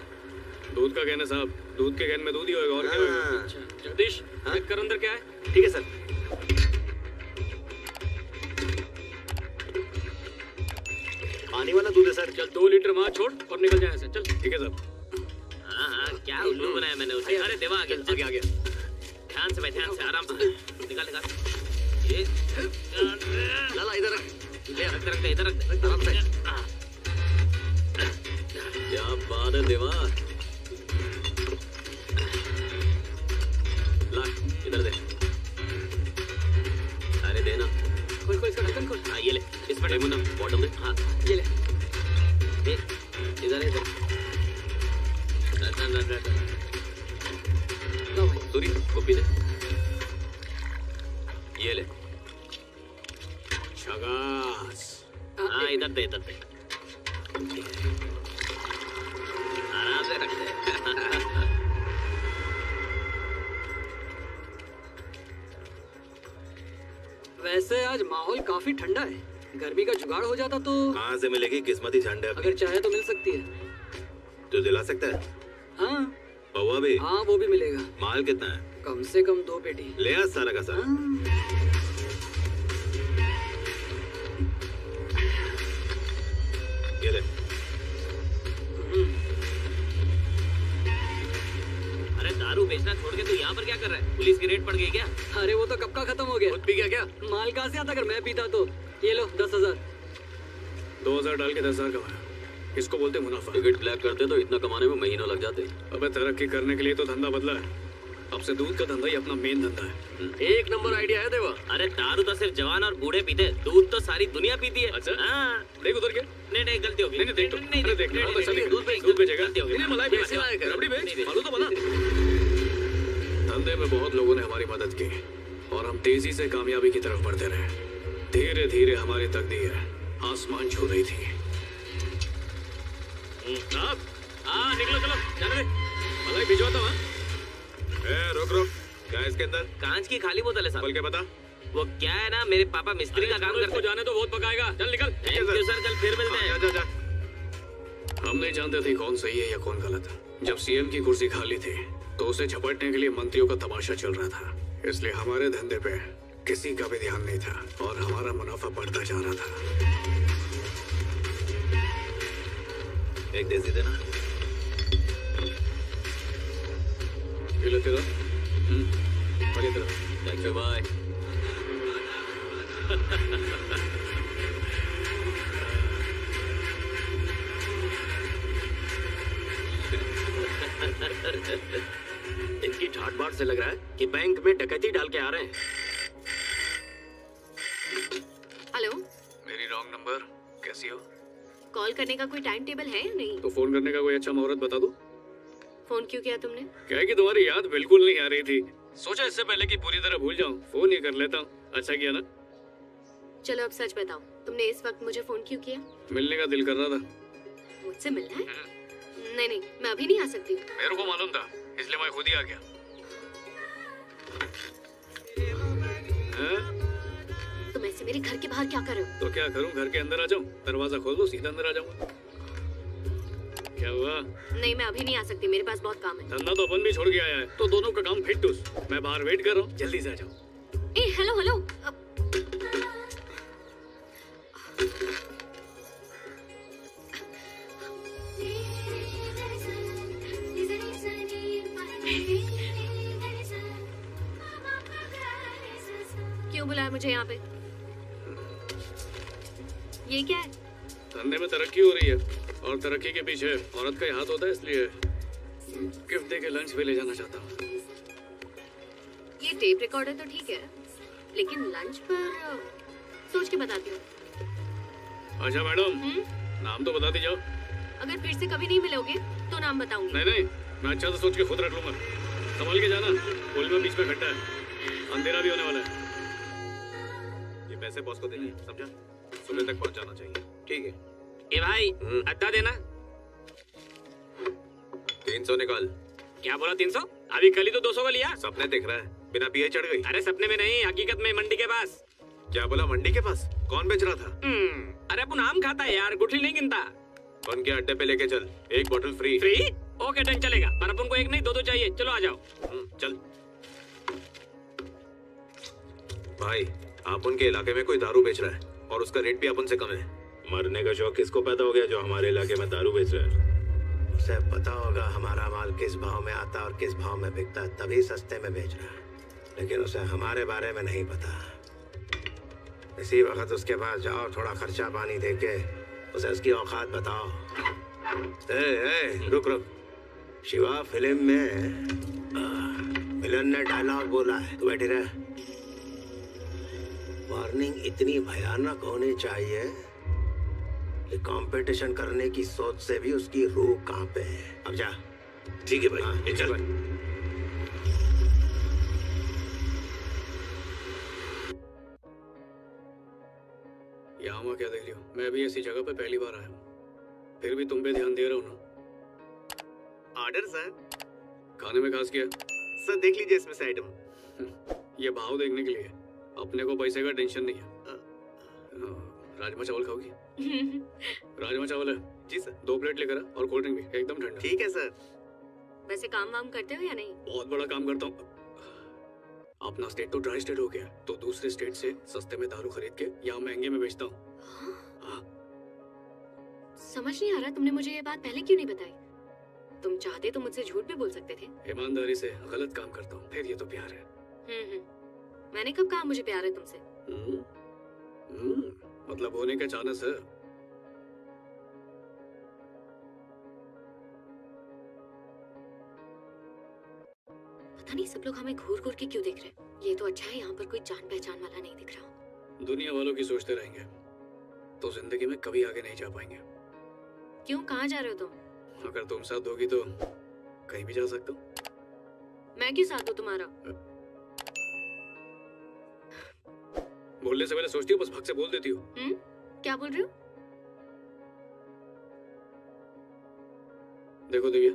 दूध का कैन है साहब। दूध के कैन में दूध ही होगा और क्या होगा? जगदीश चेक कर अंदर क्या है। ठीक है सर। पानी वाला दूध है सर। चल 2 लीटर वहाँ छोड़ और निकल जाए ऐसे। चल ठीक है साहब। हाँ क्या उल्लू बनाया मैंने उसे। अरे देवा आ गया। ध्यान से भाई, ध्यान से, आराम से निकाल। ये लाला इधर रख। इधर रख आराम से। क्या बात है देवा। ला इधर दे। अरे देना। खोल इसका ढक्कन खोल। हाँ ये ले, इसमें लेमन बॉटम में। हाँ ये ले। इधर सूरी कॉपी दे। ये ले। शाबाश। हाँ इधर दे आराम से रख दे। वैसे आज माहौल काफी ठंडा है। गर्मी का जुगाड़ हो जाता तो। कहाँ से मिलेगी किस्मती झंडे? अगर चाहे तो मिल सकती है। तू दिला सकता है? हाँ पौवा भी? हाँ वो भी मिलेगा। माल कितना है? कम से कम 2 पेटी। ले आ सारा का सारा। ये ले। अरे दारू बेचना छोड़ के तू यहाँ पर क्या कर रहा है? पुलिस की रेड पड़ गई क्या? अरे वो तो कब का खत्म हो गया। खुद पी गया क्या? माल कहाँ से आता? अगर मैं पीता तो। ये लो 10,000। 2000 डाल के 10,000 कमाया। इसको बोलते मुनाफा। टिकट ब्लैक करते तो इतना कमाने में महीनों लग जाते। अबे तरक्की करने के लिए तो धंधा बदला है। अब से दूध का धंधा ही अपना मेन धंधा है। एक नंबर आइडिया है देवा। अरे दारू तो सिर्फ जवान और बूढ़े पीते, दूध तो सारी दुनिया पीती है। अच्छा? हाँ। देख उधर क्या? नहीं गलती होगी। नहीं देख तो। अरे देख ना, तो चल दूध बेचेगा। नहीं मलाई बेच लायक है। रबड़ी बेच, मालू तो बना। धंधे में बहुत लोगों ने हमारी मदद की और हम तेजी से कामयाबी की तरफ बढ़ते रहे। धीरे धीरे हमारी तकदीर आसमान छू रही थी। हाँ निकलो चलो जाने दे। मलाई भिजवाता हूँ। रुक क्या है इसके अंदर? कांच की खाली बोतल है साहब। बोल के बता। वो क्या है ना, मेरे पापा मिस्त्री का काम करते हैं। जाने तो बहुत पकाएगा। चल निकल। थैंक यू सर, कल फिर मिलते हैं। हम नहीं जानते थे कौन सही है या कौन गलत। जब सीएम की कुर्सी खाली थी तो उसे झपटने के लिए मंत्रियों का तमाशा चल रहा था। इसलिए हमारे धंधे पे किसी का भी ध्यान नहीं था और हमारा मुनाफा बढ़ता जा रहा था। एक देसी देना। तेरा थैंक यू बाय। इनकी ठाट बाट से लग रहा है कि बैंक में डकैती डाल के आ रहे हैं। हेलो, मेरी रॉन्ग नंबर। कैसी हो? कॉल करने का कोई टाइम टेबल है या नहीं? तो फोन करने का कोई अच्छा मुहूर्त बता दो। फोन क्यों किया तुमने? क्या है कि तुम्हारी याद बिल्कुल नहीं आ रही थी। सोचा इससे पहले कि पूरी तरह भूल जाऊं, फोन ही कर लेता हूँ। अच्छा किया ना? चलो अब सच बताओ, तुमने इस वक्त मुझे फोन क्यों किया? मिलने का दिल कर रहा था। मुझसे मिलना है? नहीं, मैं अभी नहीं आ सकती। मेरे को मालूम था, इसलिए मैं खुद ही आ गया। तुम ऐसे मेरे घर के बाहर क्या कर रहे हो? तो क्या करूं, घर के अंदर आ जाऊं? दरवाजा खोल दो, सीधा अंदर आ जाऊंगा। क्या हुआ? नहीं, मैं अभी नहीं आ सकती, मेरे पास बहुत काम है। धंधा तो अपन भी छोड़ के आया है, तो दोनों का काम फिट टूस। मैं बाहर वेट कर रहा हूँ, जल्दी से आ जाओ। ए हेलो क्यों बुलाया मुझे यहाँ पे? ये क्या है? धंधे में तरक्की हो रही है और तरक्की के पीछे औरत का ही हाथ होता है, इसलिए गिफ्ट दे के लंच पे ले जाना चाहता हूँ। ये टेप रिकॉर्डर तो ठीक है, लेकिन लंच पर सोच के बताती हूँ। अच्छा मैडम, नाम तो बता दीजिए। अगर फिर से कभी नहीं मिलोगे तो नाम बताऊंगी। नहीं, मैं अच्छा से सोच के खुद रख लूंगा। संभाल के जाना, पुल में बीच में खड्डा है, अंधेरा भी होने वाला है। ये पैसे बॉस को देंगे, समझा? सुबह तक पहुंच जाना चाहिए। ठीक है। ए भाई, अद्दा देना। 300 निकाल। क्या बोला 300? अभी कल ही तो 200 का लिया। सपने देख रहा है, बिना पिए चढ़ गई। अरे सपने में नहीं, हकीकत में मंडी के पास। क्या बोला? मंडी के पास? कौन बेच रहा था? अरे अपन आम खाता है यार, गुठली नहीं गिनता। उनके अड्डे पे लेके चल, एक बोतल फ्री। फ्री? ओके डन, चलेगा। पर अपन को एक नहीं दो चाहिए। चलो आ जाओ। चल। भाई, आप उनके इलाके में कोई दारू बेच रहा है और उसका रेट भी अपन से कम है। मरने का शौक किसको पैदा हो गया जो हमारे इलाके में दारू बेच रहा है? उसे पता होगा हमारा माल किस भाव में आता और किस भाव में बिकता, तभी सस्ते में बेच रहा है। लेकिन उसे हमारे बारे में नहीं पता। इसी वक्त उसके पास जाओ, थोड़ा खर्चा पानी देके उसे उसकी औकात बताओ। रुक। शिवा फिल्म में विलन ने डायलॉग बोला है, तू बैठी रह। वार्निंग इतनी भयानक होनी चाहिए कि कंपटीशन करने की सोच से भी उसकी रूह कांपे। अब जा। ठीक है भाई, चल। यहाँ क्या देख रही हो? मैं भी ऐसी जगह पे पहली बार आया हूँ, फिर भी तुम पे ध्यान दे रहा हूँ ना। Order sir. खाने में खास किया? सर देख लीजिए इसमें से आइटम। ये भाव देखने के लिए, अपने को पैसे का टेंशन नहीं है। राजमा चावल खाओगी? राजमा चावल है? जी सर। 2 प्लेट लेकर आ, और कोल्ड ड्रिंक भी एकदम ठंडा। ठीक है सर। वैसे काम वाम करते हो या नहीं? बहुत बड़ा काम करता हूँ। अपना स्टेट तो ड्राई स्टेट हो गया, तो दूसरे स्टेट से सस्ते में दारू खरीद के यहाँ महंगे में बेचता हूँ। समझ नहीं आ रहा, तुमने मुझे ये बात पहले क्यों नहीं बताई? तुम चाहते तो मुझसे झूठ भी बोल सकते थे। ईमानदारी से गलत काम करता हूँ, फिर ये तो प्यार है। मैंने कब कहा मुझे प्यार है तुमसे? मतलब होने का चांस है। पता नहीं सब लोग हमें घूर घूर के क्यों देख रहे हैं। ये तो अच्छा है यहाँ पर कोई जान पहचान वाला नहीं दिख रहा। दुनिया वालों की सोचते रहेंगे तो जिंदगी में कभी आगे नहीं जा पाएंगे। क्यों, कहाँ जा रहे हो तुम? अगर तुम साथ दोगी तो कहीं भी जा सकता हूँ। मैं क्यों साथ दूँ तुम्हारा? बोलने से पहले सोचती हो, बस भग से बोल देती हो। क्या बोल रहे हो? देखो दिव्या,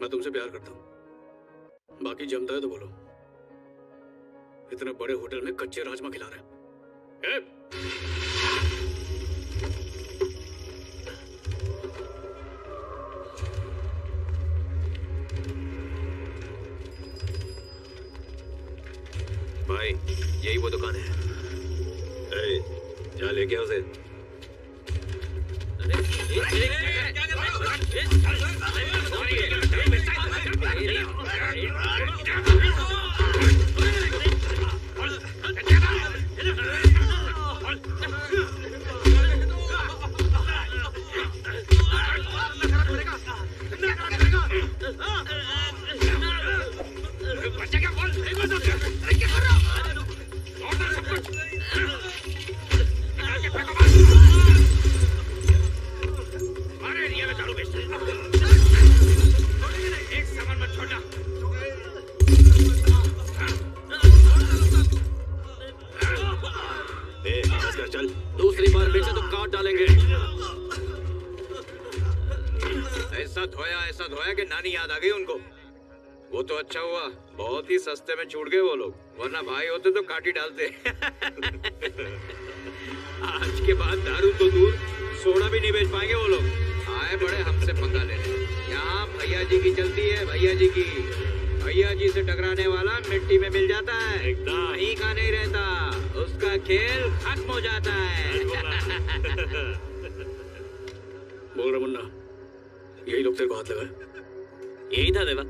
मैं तुमसे प्यार करता हूँ, बाकी जमता है तो बोलो। इतने बड़े होटल में कच्चे राजमा खिला रहे हैं। भाई, यही वो दुकान है। जा लेके उसे। चल, दूसरी बार फिर से तो काट डालेंगे। ऐसा धोया कि नानी याद आ गई उनको। वो तो अच्छा हुआ, बहुत ही सस्ते में छूट गए वो लोग, वरना भाई होते तो काटी डालते। आज के बाद दारू तो दूर, सोडा भी नहीं बेच पाएंगे वो लोग। आए बड़े हमसे पंगा लेने। यहाँ भैया जी की चलती है, भैया जी की। भैया जी से टकराने वाला मिट्टी में मिल जाता है, वहीं का नहीं रहता, उसका खेल खत्म हो जाता है। बोल रहा मुन्ना, यही लोग तेरे को हाथ लगाए? यही था देवा।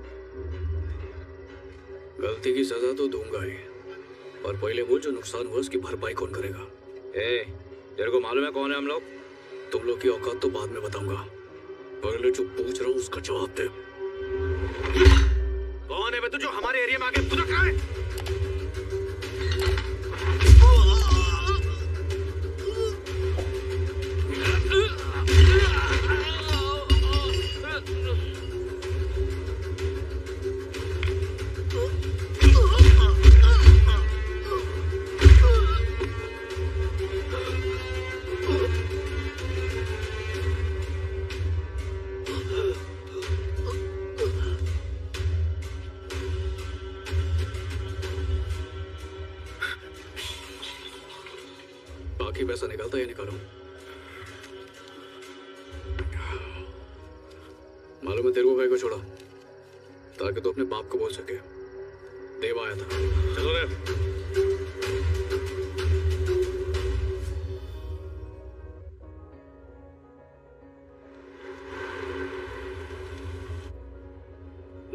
गलती की सजा तो दूंगा ही, और पहले बोल जो नुकसान हुआ उसकी भरपाई कौन करेगा? तेरे को मालूम है कौन है हम लोग? तुम लोग की औकात तो बाद में बताऊंगा, पहले जो पूछ रहा हूँ उसका जवाब दे। कौन है बे तू जो हमारे एरिया में आके फुदक रहा है? बाकी पैसा निकालता या निकालूं? मालूम है तेरे को को छोड़ा ताकि तू अपने बाप को बोल सके देव आया था। चलो रे।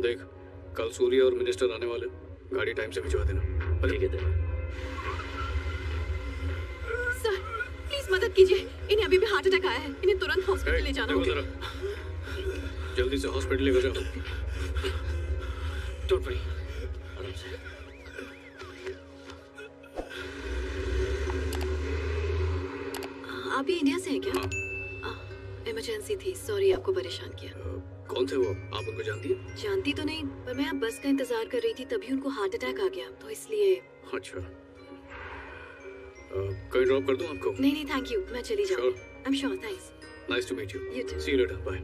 देख कल सूर्य और मिनिस्टर आने वाले, गाड़ी टाइम से भिजवा देना। ठीक है देवा। सर प्लीज मदद कीजिए, इन्हें अभी भी हार्ट अटैक आया है, इन्हें तुरंत हॉस्पिटल ले जाना होगा। जल्दी से हॉस्पिटल लेकर जाओ। डोंट वरी, आराम से। आप ये इंडिया से हैं क्या? इमरजेंसी थी, सॉरी आपको परेशान किया। कौन थे वो? आप उनको जानती हैं? जानती तो नहीं, पर मैं बस का इंतजार कर रही थी, तभी उनको हार्ट अटैक आ गया, तो इसलिए। अच्छा, कहीं ड्रॉप कर दूं आपको? नहीं थैंक यू, मैं चली जाऊँ। I am sure, thanks. Nice to meet you. You too. See you later, bye.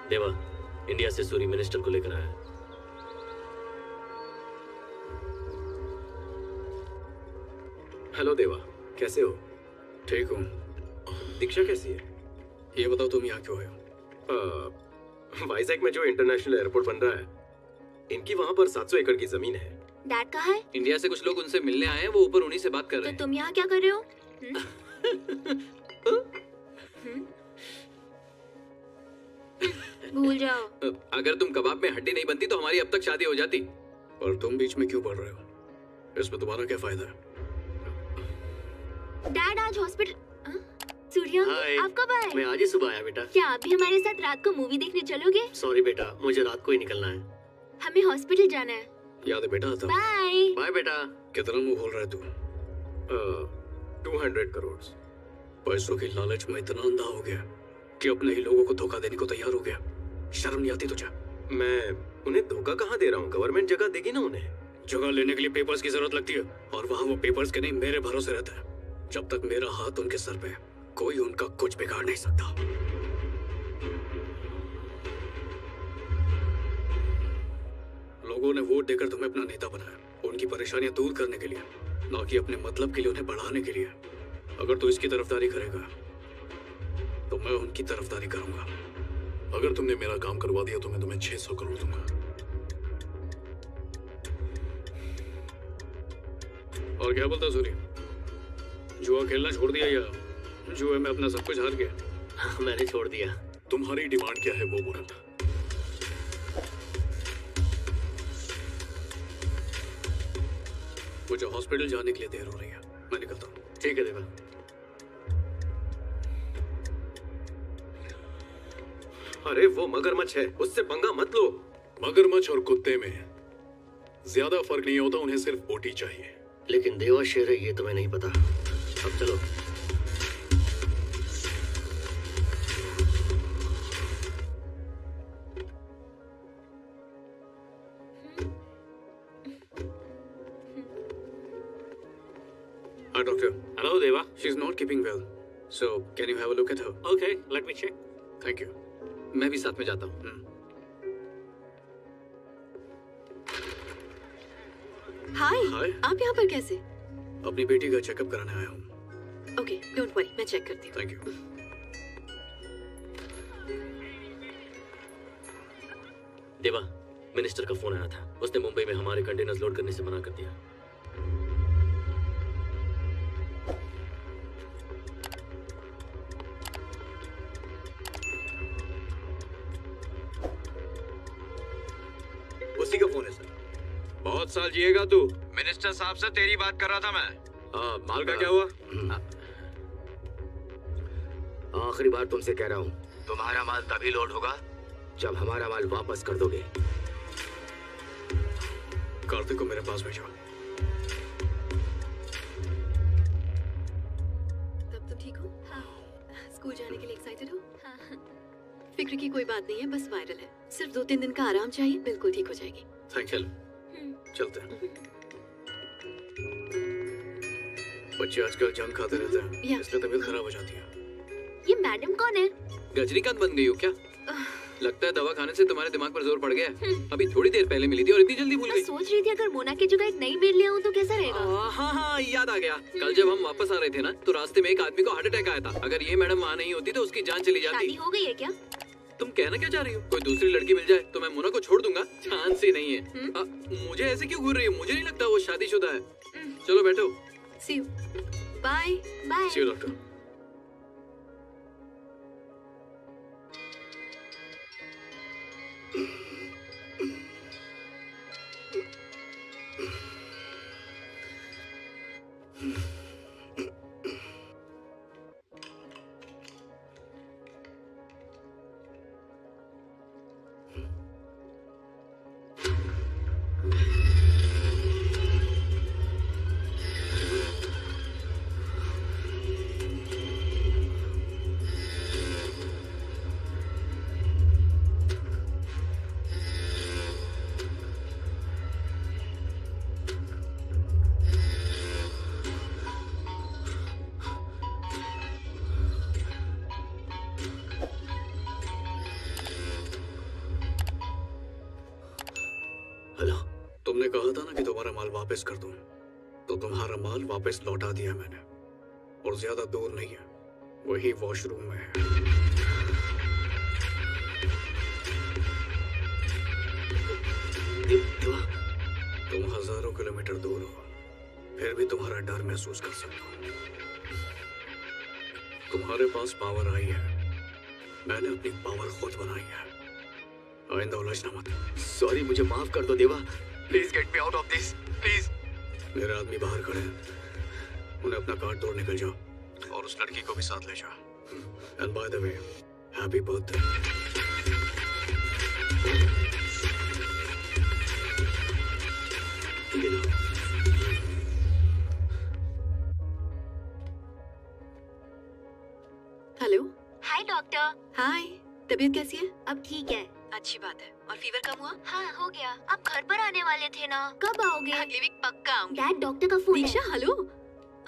Deva India से सूरी मिनिस्टर को लेकर आया। हेलो देवा, कैसे हो? ठीक हूँ। दीक्षा कैसी है? ये बताओ तुम यहाँ क्यों आए हो? वाइजैक में जो इंटरनेशनल एयरपोर्ट बन रहा है, इनकी वहाँ पर 700 एकड़ की जमीन है। डैड कहाँ है? इंडिया से कुछ लोग उनसे मिलने आए हैं, वो ऊपर उन्हीं से बात कर रहे हैं। तो तुम यहाँ क्या कर रहे हो? भूल जाओ। अगर तुम कबाब में हड्डी नहीं बनती तो हमारी अब तक शादी हो जाती। और तुम बीच में क्यों पढ़ रहे हो? इसमें तुम्हारा क्या फायदा है? डैड आज हॉस्पिटल। सूर्या आप कब आए? मैं आज ही सुबह आया बेटा। क्या आप भी हमारे साथ रात को मूवी देखने चलोगे? सॉरी बेटा, मुझे रात को ही निकलना है। हमें हॉस्पिटल जाना है। याद है बेटा? आता बाय। बाय बेटा। कितना मुंह बोल रहा है तू? 200 करोड़। पैसों की लालच में इतना अंधा हो गया कि अपने ही लोगों को धोखा देने को तैयार हो गया। शर्म नहीं आती तुझे? मैं उन्हें धोखा कहाँ दे रहा हूँ? गवर्नमेंट जगह देगी ना उन्हें। जगह लेने के लिए पेपर्स की जरूरत लगती है, और वहाँ वो पेपर्स के नहीं मेरे भरोसे रहता है। जब तक मेरा हाथ उनके सर पे है, कोई उनका कुछ बिगाड़ नहीं सकता। लोगों ने वोट देकर तुम्हें अपना नेता बनाया, उनकी परेशानियां दूर करने के लिए, ना कि अपने मतलब के लिए उन्हें बढ़ाने के लिए। अगर तू इसकी तरफदारी करेगा तो मैं उनकी तरफदारी करूंगा। अगर तुमने मेरा काम करवा दिया तो मैं तुम्हें 600 करोड़ दूंगा। और क्या बोलता सूरी? जुआ खेलना छोड़ दिया या जुए में अपना सब कुछ हार गया? मैंने छोड़ दिया। तुम्हारी डिमांड क्या है वो बोलो। मुझे हॉस्पिटल जाने के लिए देर हो रही है, मैं निकलता हूँ। ठीक है देवा। अरे वो मगरमच्छ है, उससे पंगा मत लो। मगरमच्छ और कुत्ते में ज्यादा फर्क नहीं होता, उन्हें सिर्फ बोटी चाहिए। लेकिन देवा शेर है ये तो मैं नहीं पता। अब चलो। Doctor. Hello, Deva. She's not keeping well. So, can you have a look at her? Okay, let me check. Thank you. मैं भी साथ में जाता हूँ। हाय, आप यहाँ पर कैसे? अपनी बेटी का चेकअप कराने आया हूँ। ओके, डोंट वरी, मैं चेक करती हूँ। Thank you. देवा, मिनिस्टर का फोन आया था। उसने मुंबई में हमारे कंटेनर्स लोड करने से मना कर दिया। का फोन है सर। बहुत साल जिएगा तू। मिनिस्टर साहब से तेरी बात कर रहा था मैं। माल का क्या हुआ? आखिरी बार तुमसे कह रहा हूँ, तुम्हारा माल तभी लोड होगा जब हमारा माल वापस कर दोगे। कार्तिक को मेरे पास भेजो। तब तो ठीक हो? हाँ। स्कूल जाने के लिए एक्साइटेड हो? हाँ। फिक्र की कोई बात नहीं है, बस वायरल है। सिर्फ 2-3 दिन का आराम चाहिए, बिल्कुल ठीक हो जाएगी। Thank you. चलते हैं। बच्चे आजकल जंक खाते रहते हैं, इसलिए तबीयत खराब हो जाती है। ये मैडम कौन है? रजनीकांत बन गई हो क्या? लगता है दवा खाने से तुम्हारे दिमाग पर जोर पड़ गया। अभी थोड़ी देर पहले मिली थी और इतनी जल्दी भूल गई। सोच रही थी अगर मोना की जगह एक नई मेड ले आऊं तो कैसा रहेगा? हाँ हाँ याद आ गया। कल जब हम वापस आ रहे थे ना, तो रास्ते में एक आदमी को हार्ट अटैक आया था। अगर ये मैडम वहाँ नहीं होती तो उसकी जान चली जाती। शादी हो गई है क्या? तुम कहना क्या चाह रही हो? कोई दूसरी लड़की मिल जाए तो मैं मोना को छोड़ दूंगा? चांस ही नहीं है। मुझे ऐसे क्यों घूर रही हो? मुझे नहीं लगता वो शादीशुदा है। चलो बैठो। See you. Bye. Bye. See you, doctor. तुमने कहा था ना कि तुम्हारा माल वापस कर दूं, तो तुम्हारा माल वापस लौटा दिया मैंने, और ज्यादा दूर नहीं है, वही वॉशरूम में है। तुम हजारों किलोमीटर दूर हो, फिर भी तुम्हारा डर महसूस कर सकता हूँ। तुम्हारे पास पावर आई है, मैंने अपनी पावर खुद बनाई है। आइंदा उलझना मत। सॉरी, मुझे माफ कर दो देवा। Please get me out of this, please. मेरे आदमी बाहर खड़े हैं, उन्हें अपना कार्ड तोड़ निकल जाओ और उस लड़की को भी साथ ले जाओ। And by the way, happy birthday. Hello. Hi doctor. Hi, तबीयत कैसी है? अब ठीक है। अच्छी बात है। और फीवर कम हुआ? हाँ हो गया। आप घर पर आने वाले थे ना, कब आओगे? अगले वीक पक्का आऊंगी। डैड डॉक्टर का फोन है। दीक्षा हेलो।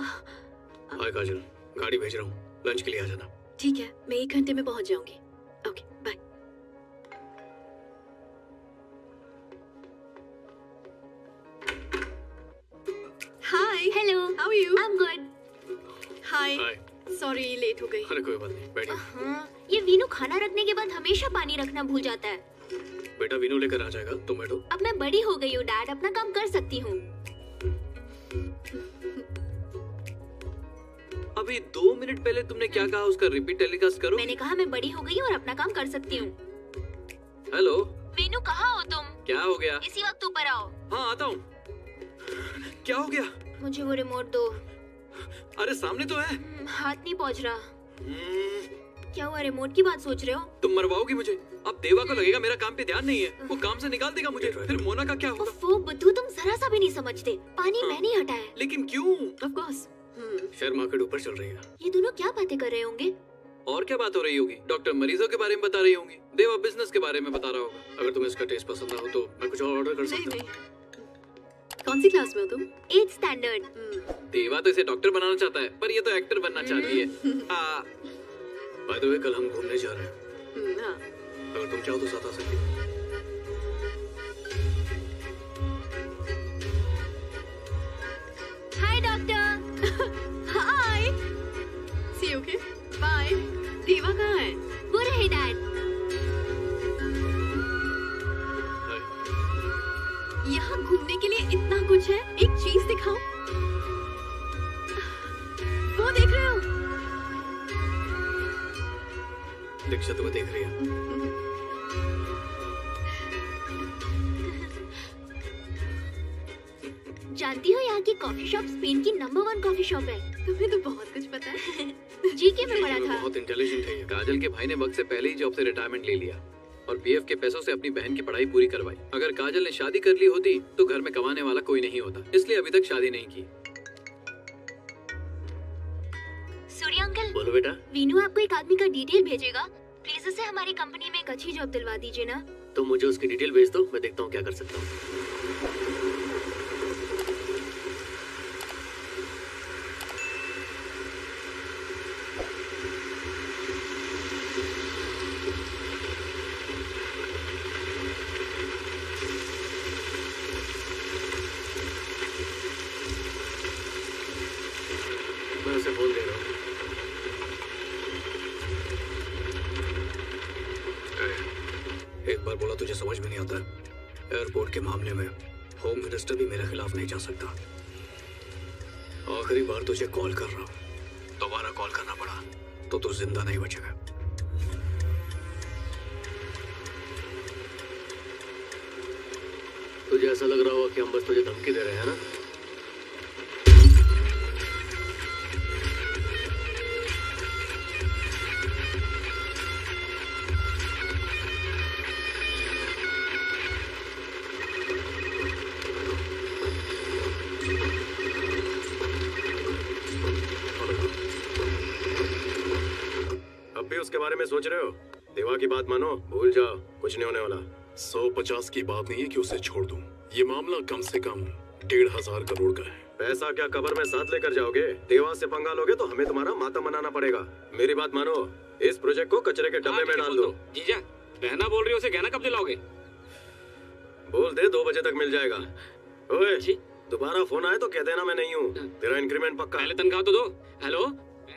हाय काजल, गाड़ी भेज रहा हूँ, लंच के लिए आ जाना। ठीक है, मैं 1 घंटे में पहुंच जाऊंगी। Okay bye. Hi. Hello. How are you? I am good. Hi. Sorry late हो गई। अरे कोई बात नहीं, बैठिए। हाँ, ये वीनू खाना रखने के बाद हमेशा पानी रखना भूल जाता है। बेटा वीनू लेकर आ जाएगा, तुम बैठो। अब मैं बड़ी हो गई हूँ डैड, अपना काम कर सकती हूँ। अभी 2 मिनट पहले तुमने क्या कहा, उसका रिपीट टेलीकास्ट करो। मैंने कहा मैं बड़ी हो गई हूँ और अपना काम कर सकती हूँ। हेलो वीनू, कहाँ हो तुम? क्या हो गया? इसी वक्त ऊपर आओ। हाँ आता हूँ। क्या हो गया? मुझे वो रिमोट दो। अरे सामने तो है। हाथ नहीं पहुँच रहा। क्या हुआ, रिमोट की बात सोच रहे हो? तुम मरवाओगी मुझे। अब देवा को लगेगा मेरा काम पे ध्यान नहीं है, वो काम से निकाल देगा मुझे। फिर मोना का क्या होगा? वो बुद्धू, तुम जरा सा भी नहीं समझते। पानी मैंने हटाया। लेकिन क्यों? Of course. शेयर मार्केट ऊपर चल रही है। ये दोनों क्या बातें कर रहे होंगे? और क्या बात हो रही होगी? डॉक्टर मरीजों के बारे में बता रही होंगी, देवा बिजनेस के बारे में बता रहा होगा। अगर तुम्हें इसका टेस्ट पसंद ना हो तो मैं कुछ और ऑर्डर कर सकता हूँ। कौन सी क्लास में हो तुम? 8th standard. देवा तो इसे डॉक्टर बनाना चाहता है, पर ये तो एक्टर बनना चाहती है। बाय द वे, कल हम घूमने जा रहे हैं। हाँ। अगर तुम चाहो तो साथ आ सकती हो। Hi doctor. Hi. See you. Okay bye. Deva कहाँ है? वो रहे डैड। यहाँ घूमने के लिए इतना कुछ है, एक चीज दिखाओ। वो देख रहे हो? दीक्षा तुम्हें देख रही है। जानती हो यहाँ की कॉफी शॉप स्पेन की नंबर 1 कॉफी शॉप है। तुम्हें तो बहुत कुछ पता है। जीके में पढ़ा था। बहुत इंटेलिजेंट है ये। काजल के भाई ने वक्त से पहले ही जॉब से रिटायरमेंट ले लिया और पीएफ के पैसों से अपनी बहन की पढ़ाई पूरी करवाई। अगर काजल ने शादी कर ली होती तो घर में कमाने वाला कोई नहीं होता, इसलिए अभी तक शादी नहीं की। सूर्य अंकल। बोलो बेटा। वीनू आपको एक आदमी का डिटेल भेजेगा, प्लीज उसे हमारी कंपनी में एक अच्छी जॉब दिलवा दीजिए ना। तो मुझे उसकी डिटेल भेज दो, मैं देखता हूँ क्या कर सकता हूँ। मैं उसे फोन दे रहा हूँ। एक बार बोला तुझे समझ में नहीं आता। एयरपोर्ट के मामले में होम मिनिस्टर भी मेरे खिलाफ नहीं जा सकता। आखिरी बार तुझे कॉल कर रहा हूँ, दोबारा कॉल करना पड़ा तो तू जिंदा नहीं बचेगा। तुझे ऐसा लग रहा होगा कि हम बस तुझे धमकी दे रहे हैं ना? उसके बारे में सोच रहे हो? देवा की बात मानो, भूल जाओ, कुछ नहीं होने वाला। 150 की बात नहीं है कि उसे छोड़ दूं। ये मामला कम से कम 1,500 करोड़ का है। पैसा क्या कब्र में साथ लेकर जाओगे? देवा से पंगा लोगे तो हमें तुम्हारा मातम मनाना पड़ेगा। मेरी बात मानो, इस प्रोजेक्ट को कचरे के डब्बे में डाल दो। जीजा, बहना बोल रही हो, उसे गहना कब दिलाओगे? बोल दे 2 बजे तक मिल जाएगा। ओए, दोबारा फोन आए तो कह देना मैं नहीं हूँ। तेरा इंक्रीमेंट पक्का। पहले तनख्वाह तो दो। हेलो,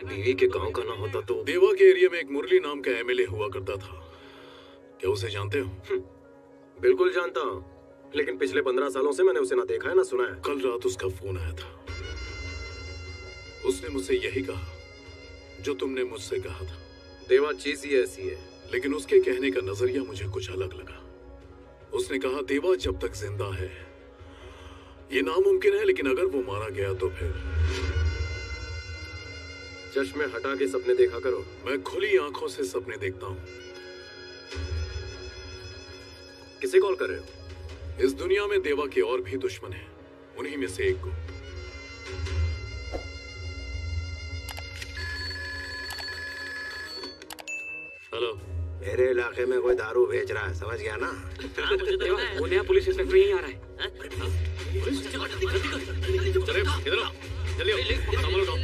बीवी के गांव का ना होता तो। देवा के एरिया में एक मुरली नाम का एमएलए हुआ करता था, क्या उसे जानते हो? बिल्कुल जानता हूँ, लेकिन पिछले 15 सालों से मैंने उसे ना देखा है ना सुना है। कल रात उसका फोन आया था। उसने मुझसे यही कहा जो तुमने मुझसे कहा था। देवा चीज ही ऐसी है। लेकिन उसके कहने का नजरिया मुझे कुछ अलग लगा। उसने कहा देवा जब तक जिंदा है ये नामुमकिन है, लेकिन अगर वो मारा गया तो फिर। चश्मे हटा के सपने देखा करो। मैं खुली आंखों से सपने देखता हूँ। किसे कॉल कर रहे हो? इस दुनिया में देवा के और भी दुश्मन हैं, उन्हीं में से एक को। हेलो, मेरे इलाके में कोई दारू बेच रहा है, समझ गया ना? मुझे तो वो नया पुलिस इंस्पेक्टर यहीं आ रहा है। इधर आओ, जल्दी सामान उठाओ।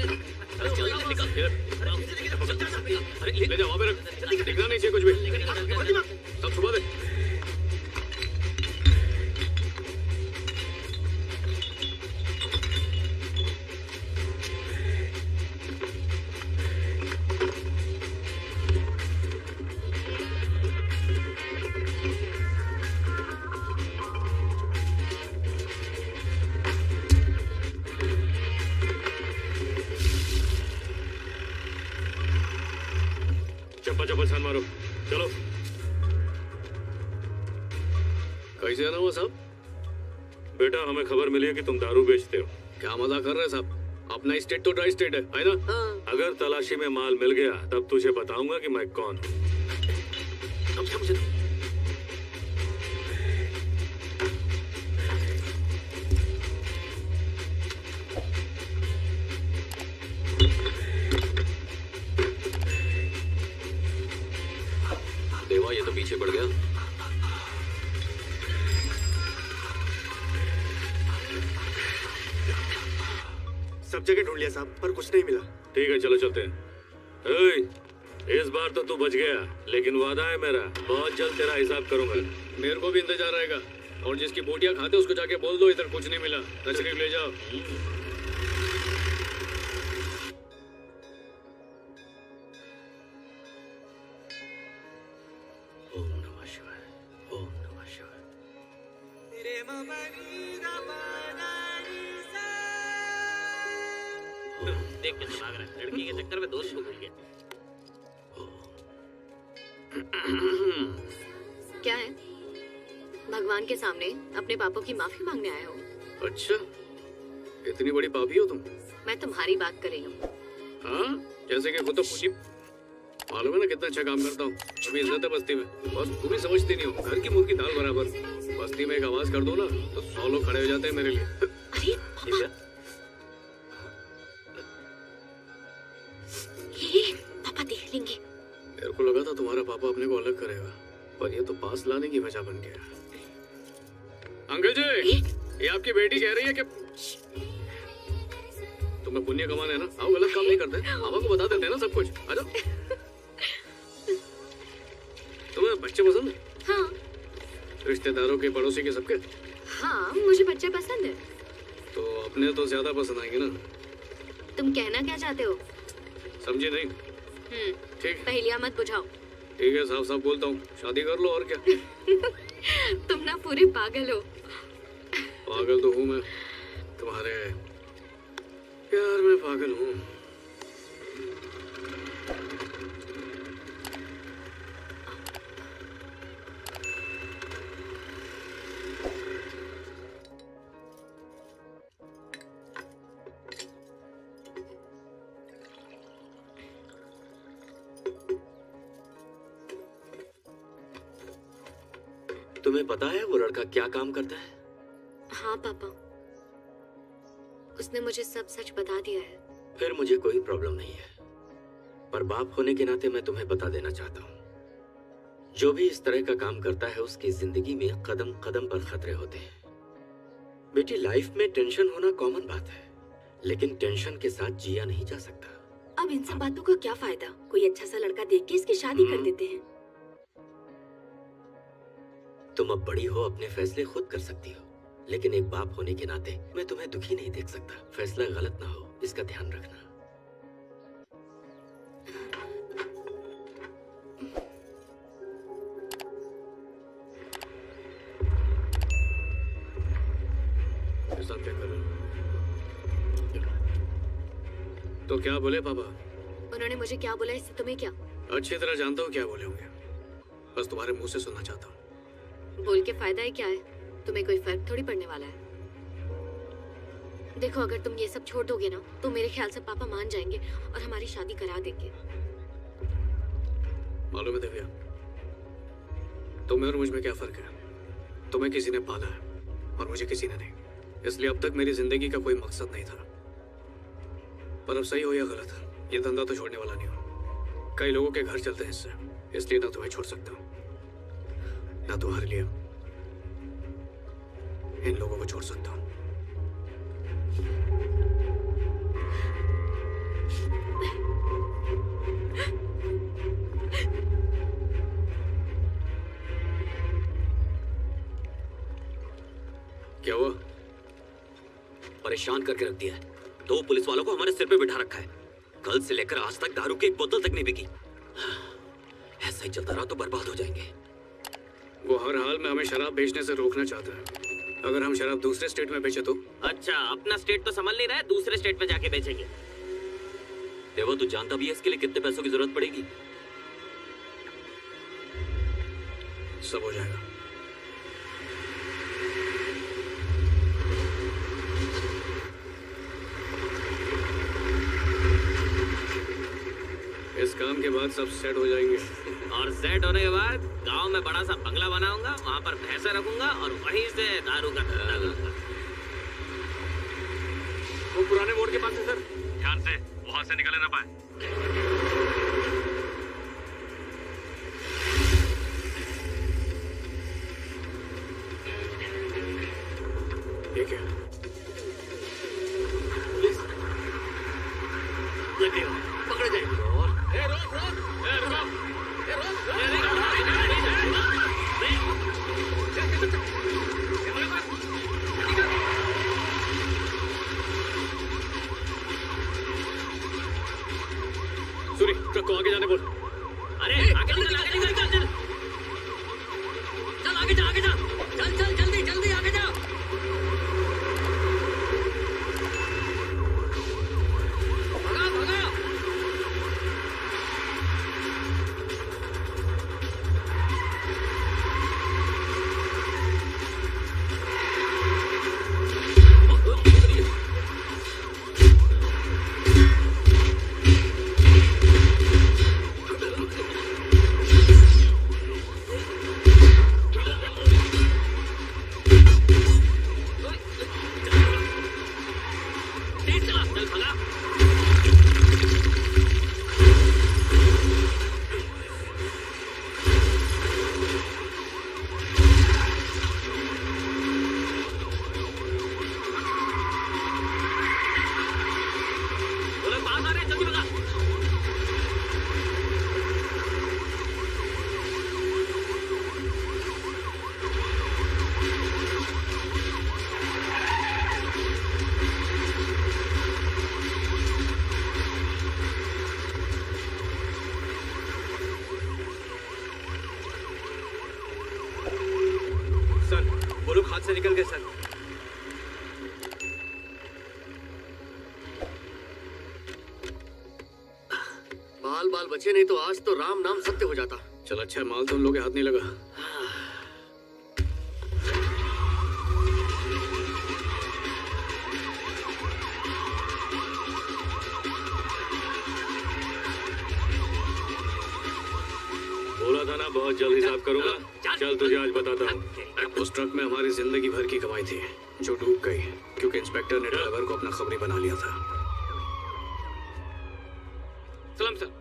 अरे ले जाओ, वहाँ पे रख। दिखना नहीं चाहिए कुछ भी। सब छुपा दे। चप्पा छान मारो, चलो। कैसे आना हुआ साहब? बेटा, हमें खबर मिली है कि तुम दारू बेचते हो। क्या मजाक कर रहे हैं साहब? अपना स्टेट तो ड्राई स्टेट है ना? हाँ। अगर तलाशी में माल मिल गया तब तुझे बताऊंगा कि मैं कौन हूँ। देवा ये तो पीछे पड़ गया। सब जगह ढूंढ लिया साहब, पर कुछ नहीं मिला। ठीक है, चलो चलते हैं। इस बार तो तू बच गया, लेकिन वादा है मेरा, बहुत जल्द तेरा हिसाब करूंगा। मेरे को भी इंतजार रहेगा। और जिसकी बोटियां खाते उसको जाके बोल दो इधर कुछ नहीं मिला, तशरीफ ले जाओ। ओम नमः शिवाय, ओम नमः शिवाय। देख के भाग रहा है, लड़की के चक्कर में दोस्त को भूल गया। क्या है? भगवान के सामने अपने पापों की माफी मांगने आए हो? अच्छा, इतनी बड़ी पापी हो तुम? मैं तुम्हारी बात कर रही हूँ। हाँ, जैसे कि खुद तो पुण्य मालूम है ना कितना अच्छा काम करता हूँ। अभी इज्जत है बस्ती में, बस तुम ही समझती नहीं हो। घर की मुर्गी दाल बराबर। बस्ती में एक आवाज कर दो ना तो 100 लोग खड़े हो जाते हैं मेरे लिए। अरे ये पापा देख लेंगे। मेरे को लगा था तुम्हारा पापा अपने को अलग करेगा, पर ये तो पास लाने की वजह बन गया। अंकल जी, ये आपकी बेटी कह रही है कि तुम्हें पुण्य कमाना है ना, आओ गलत काम नहीं करते, मामा को बता देते हैं ना सब कुछ। आ जाओ। तुम्हें बच्चे पसंद है? हाँ। रिश्तेदारों के, पड़ोसी के, सबके? हाँ, मुझे बच्चे पसंद है। तो अपने तो ज्यादा पसंद आएंगे ना। तुम कहना क्या चाहते हो? समझे नहीं? ठीक, पहेलियां मत बुझाओ। ठीक है, साफ साफ बोलता हूँ, शादी कर लो और क्या। तुम ना पूरे पागल हो। पागल तो हूँ मैं, तुम्हारे प्यार में पागल हूँ। तुम्हें पता है वो लड़का क्या काम करता है? हाँ पापा, उसने मुझे सब सच बता दिया है। फिर मुझे कोई प्रॉब्लम नहीं है, पर बाप होने के नाते मैं तुम्हें बता देना चाहता हूँ, जो भी इस तरह का काम करता है उसकी जिंदगी में कदम कदम पर खतरे होते हैं। बेटी, लाइफ में टेंशन होना कॉमन बात है, लेकिन टेंशन के साथ जिया नहीं जा सकता। अब इन सब बातों का क्या फायदा? कोई अच्छा सा लड़का देख के इसकी शादी कर देते हैं। तुम अब बड़ी हो, अपने फैसले खुद कर सकती हो, लेकिन एक बाप होने के नाते मैं तुम्हें दुखी नहीं देख सकता। फैसला गलत ना हो, इसका ध्यान रखना। तो क्या बोले पापा? उन्होंने मुझे क्या बोला इससे तुम्हें क्या? अच्छी तरह जानता हूँ क्या बोले होंगे, बस तुम्हारे मुंह से सुनना चाहता हूँ। बोल के फायदा है क्या है? तुम्हें कोई फर्क थोड़ी पड़ने वाला है। देखो, अगर तुम ये सब छोड़ दोगे ना तो मेरे ख्याल से पापा मान जाएंगे और हमारी शादी करा देंगे। मालूम है दिव्या, तुम्हें और मुझ में क्या फर्क है? तुम्हें किसी ने पाला है और मुझे किसी ने नहीं, इसलिए अब तक मेरी जिंदगी का कोई मकसद नहीं था। पर अब सही हो या गलत, ये धंधा तो छोड़ने वाला नहीं हो। कई लोगों के घर चलते हैं इससे, इसलिए ना तुम्हें छोड़ सकता हूँ ना तुम्हारे लिए इन लोगों को छोड़ सकता हूँ। क्या हुआ? परेशान करके रख दिया है। 2 पुलिस वालों को हमारे सिर पे बिठा रखा है। कल से लेकर आज तक दारू की एक बोतल तक नहीं बिकी। ऐसा ही चलता रहा तो बर्बाद हो जाएंगे। वो हर हाल में हमें शराब बेचने से रोकना चाहता है। अगर हम शराब दूसरे स्टेट में बेचे तो? अच्छा, अपना स्टेट तो संभाल नहीं रहा है, दूसरे स्टेट में जाके बेचेंगे। देवो, तू जानता भी है इसके लिए कितने पैसों की जरूरत पड़ेगी? सब हो जाएगा। इस काम के बाद सब सेट हो जाएंगे। और सेट होने के बाद गांव में बड़ा सा बंगला बनाऊंगा, वहां पर भैंसे रखूंगा और वहीं से दारू का धंधा करूंगा। वो पुराने मोड़ के पास है सर, ध्यान से वहां से निकले ना पाए। ये क्या? पकड़े जाएंगे। सूरी, ट्रक को आगे जाने बोल। अरे आगे निकल, आगे निकल, चल चल चल, आगे जा, आगे जा, चल चल, जल्दी जल्दी आगे जा। भगा भगा। निकल गए सर। बाल बचे नहीं तो आज तो राम नाम सत्य हो जाता। चल अच्छा माल तो उन लोगों के हाथ नहीं लगा। बोला था ना बहुत जल्द हिसाब करूंगा। चल तुझे आज बताता हूँ। उस ट्रक में हमारी जिंदगी भर की कमाई थी जो डूब गई क्योंकि इंस्पेक्टर ने ड्राइवर को अपना खबरी बना लिया था। सलाम सर।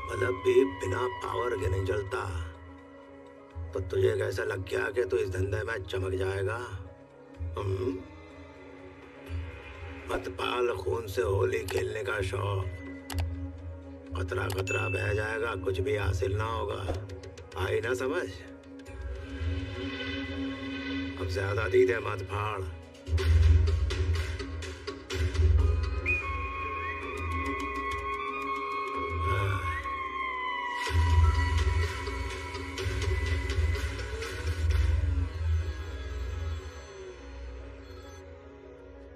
बल्ब भी बिना पावर के नहीं जलता। तो तुझे कैसा लग गया कि तू इस धंधे में चमक जाएगा? मत पाल खून से होली खेलने का शौक। कतरा कतरा बह जाएगा, कुछ भी हासिल ना होगा। आई ना समझ? अब ज्यादा दीदे मत फाड़।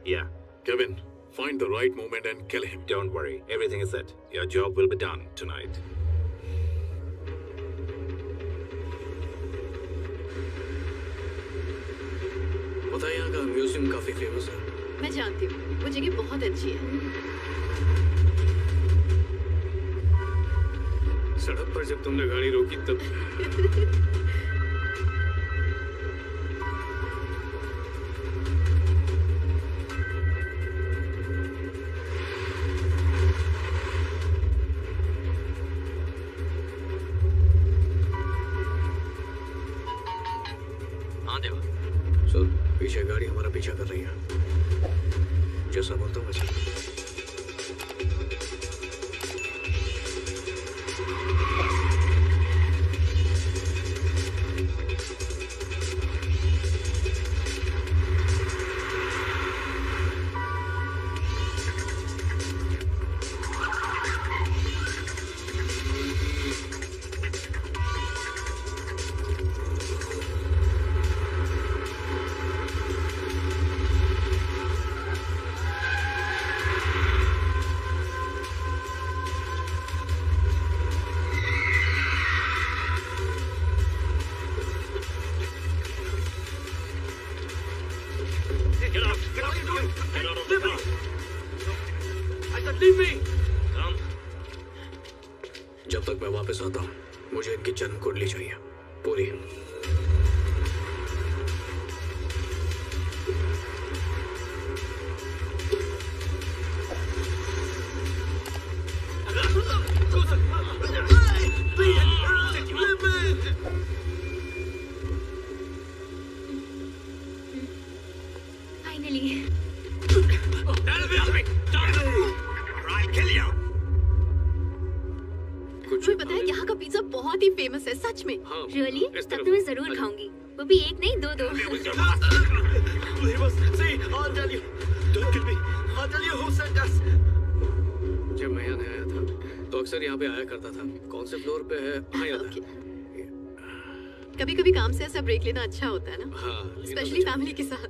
Yeah. Kevin, find the right moment and kill him. Don't worry. Everything is set. Your job will be done tonight. पता है यहाँ का म्यूजियम काफी फेमस है। मैं जानती हूँ, वो जगह बहुत अच्छी है। सड़क पर जब तुमने गाड़ी रोकी तब पीछे गाड़ी हमारा पीछा कर रही है। जैसा बोलता हूँ वैसा। जब तक मैं वापस आता हूँ मुझे इनकी जन्म कुंडली चाहिए पूरी। तुम्हें पता है यहाँ का पिज्जा बहुत ही फेमस है सच में। Really? तब तो मैं जरूर खाऊंगी। वो भी एक नहीं दो। जब मैं यहाँ आया था तो अक्सर यहाँ पे आया करता था। कौन से फ्लोर पे है? हाँ याद है। कभी कभी काम से ऐसा ब्रेक लेना अच्छा होता है ना। हाँ, स्पेशली फैमिली के साथ।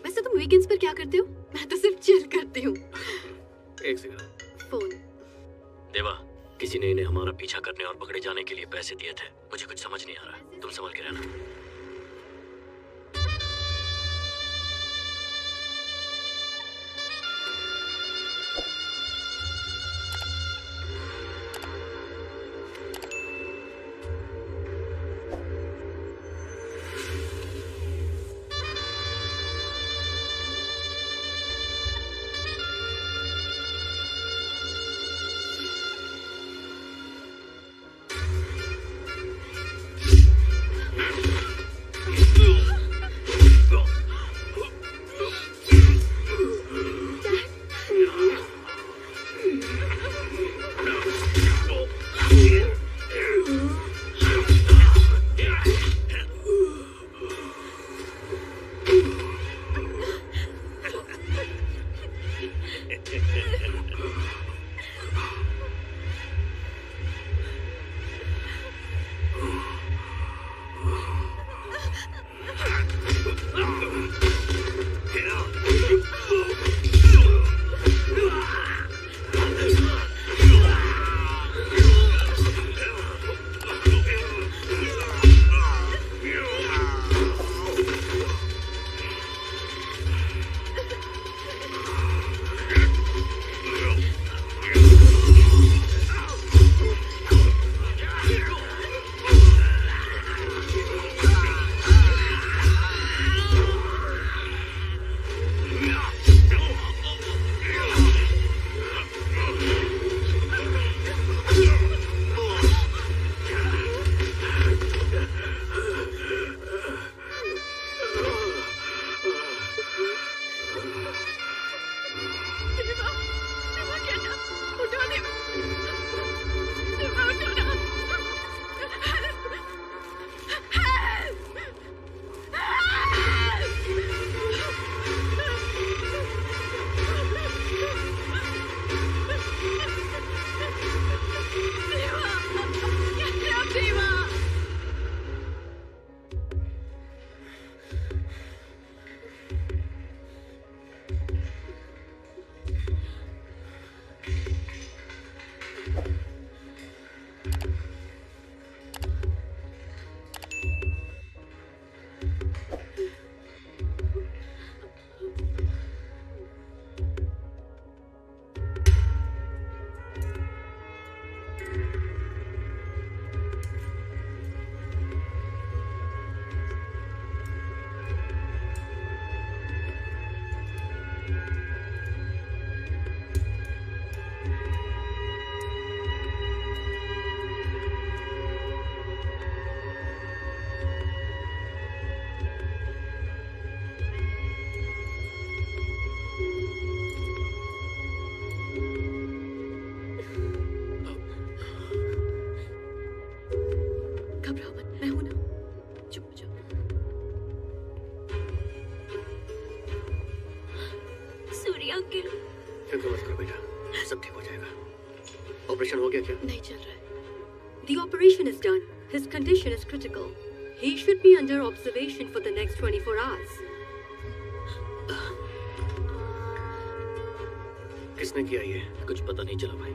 वैसे तुम वीकेंड्स पर क्या करते हो? मैं तो सिर्फ चिल करती हूँ। एक सेकंड। फोन। देवा, किसी ने इन्हें हमारा पीछा करने और पकड़े जाने के लिए पैसे दिए थे। मुझे कुछ समझ नहीं आ रहा। तुम संभल के रहना। घबराओ मत, मैं हूं ना, चुप हो जाओ। सूर्य अंकल, फिक्र मत करो बेटा, सब ठीक हो जाएगा। ऑपरेशन हो गया क्या? नहीं चल रहा है। The operation is done. His condition is critical. He should be under observation for the next 24 hours. किसने किया ये? कुछ पता नहीं चला भाई।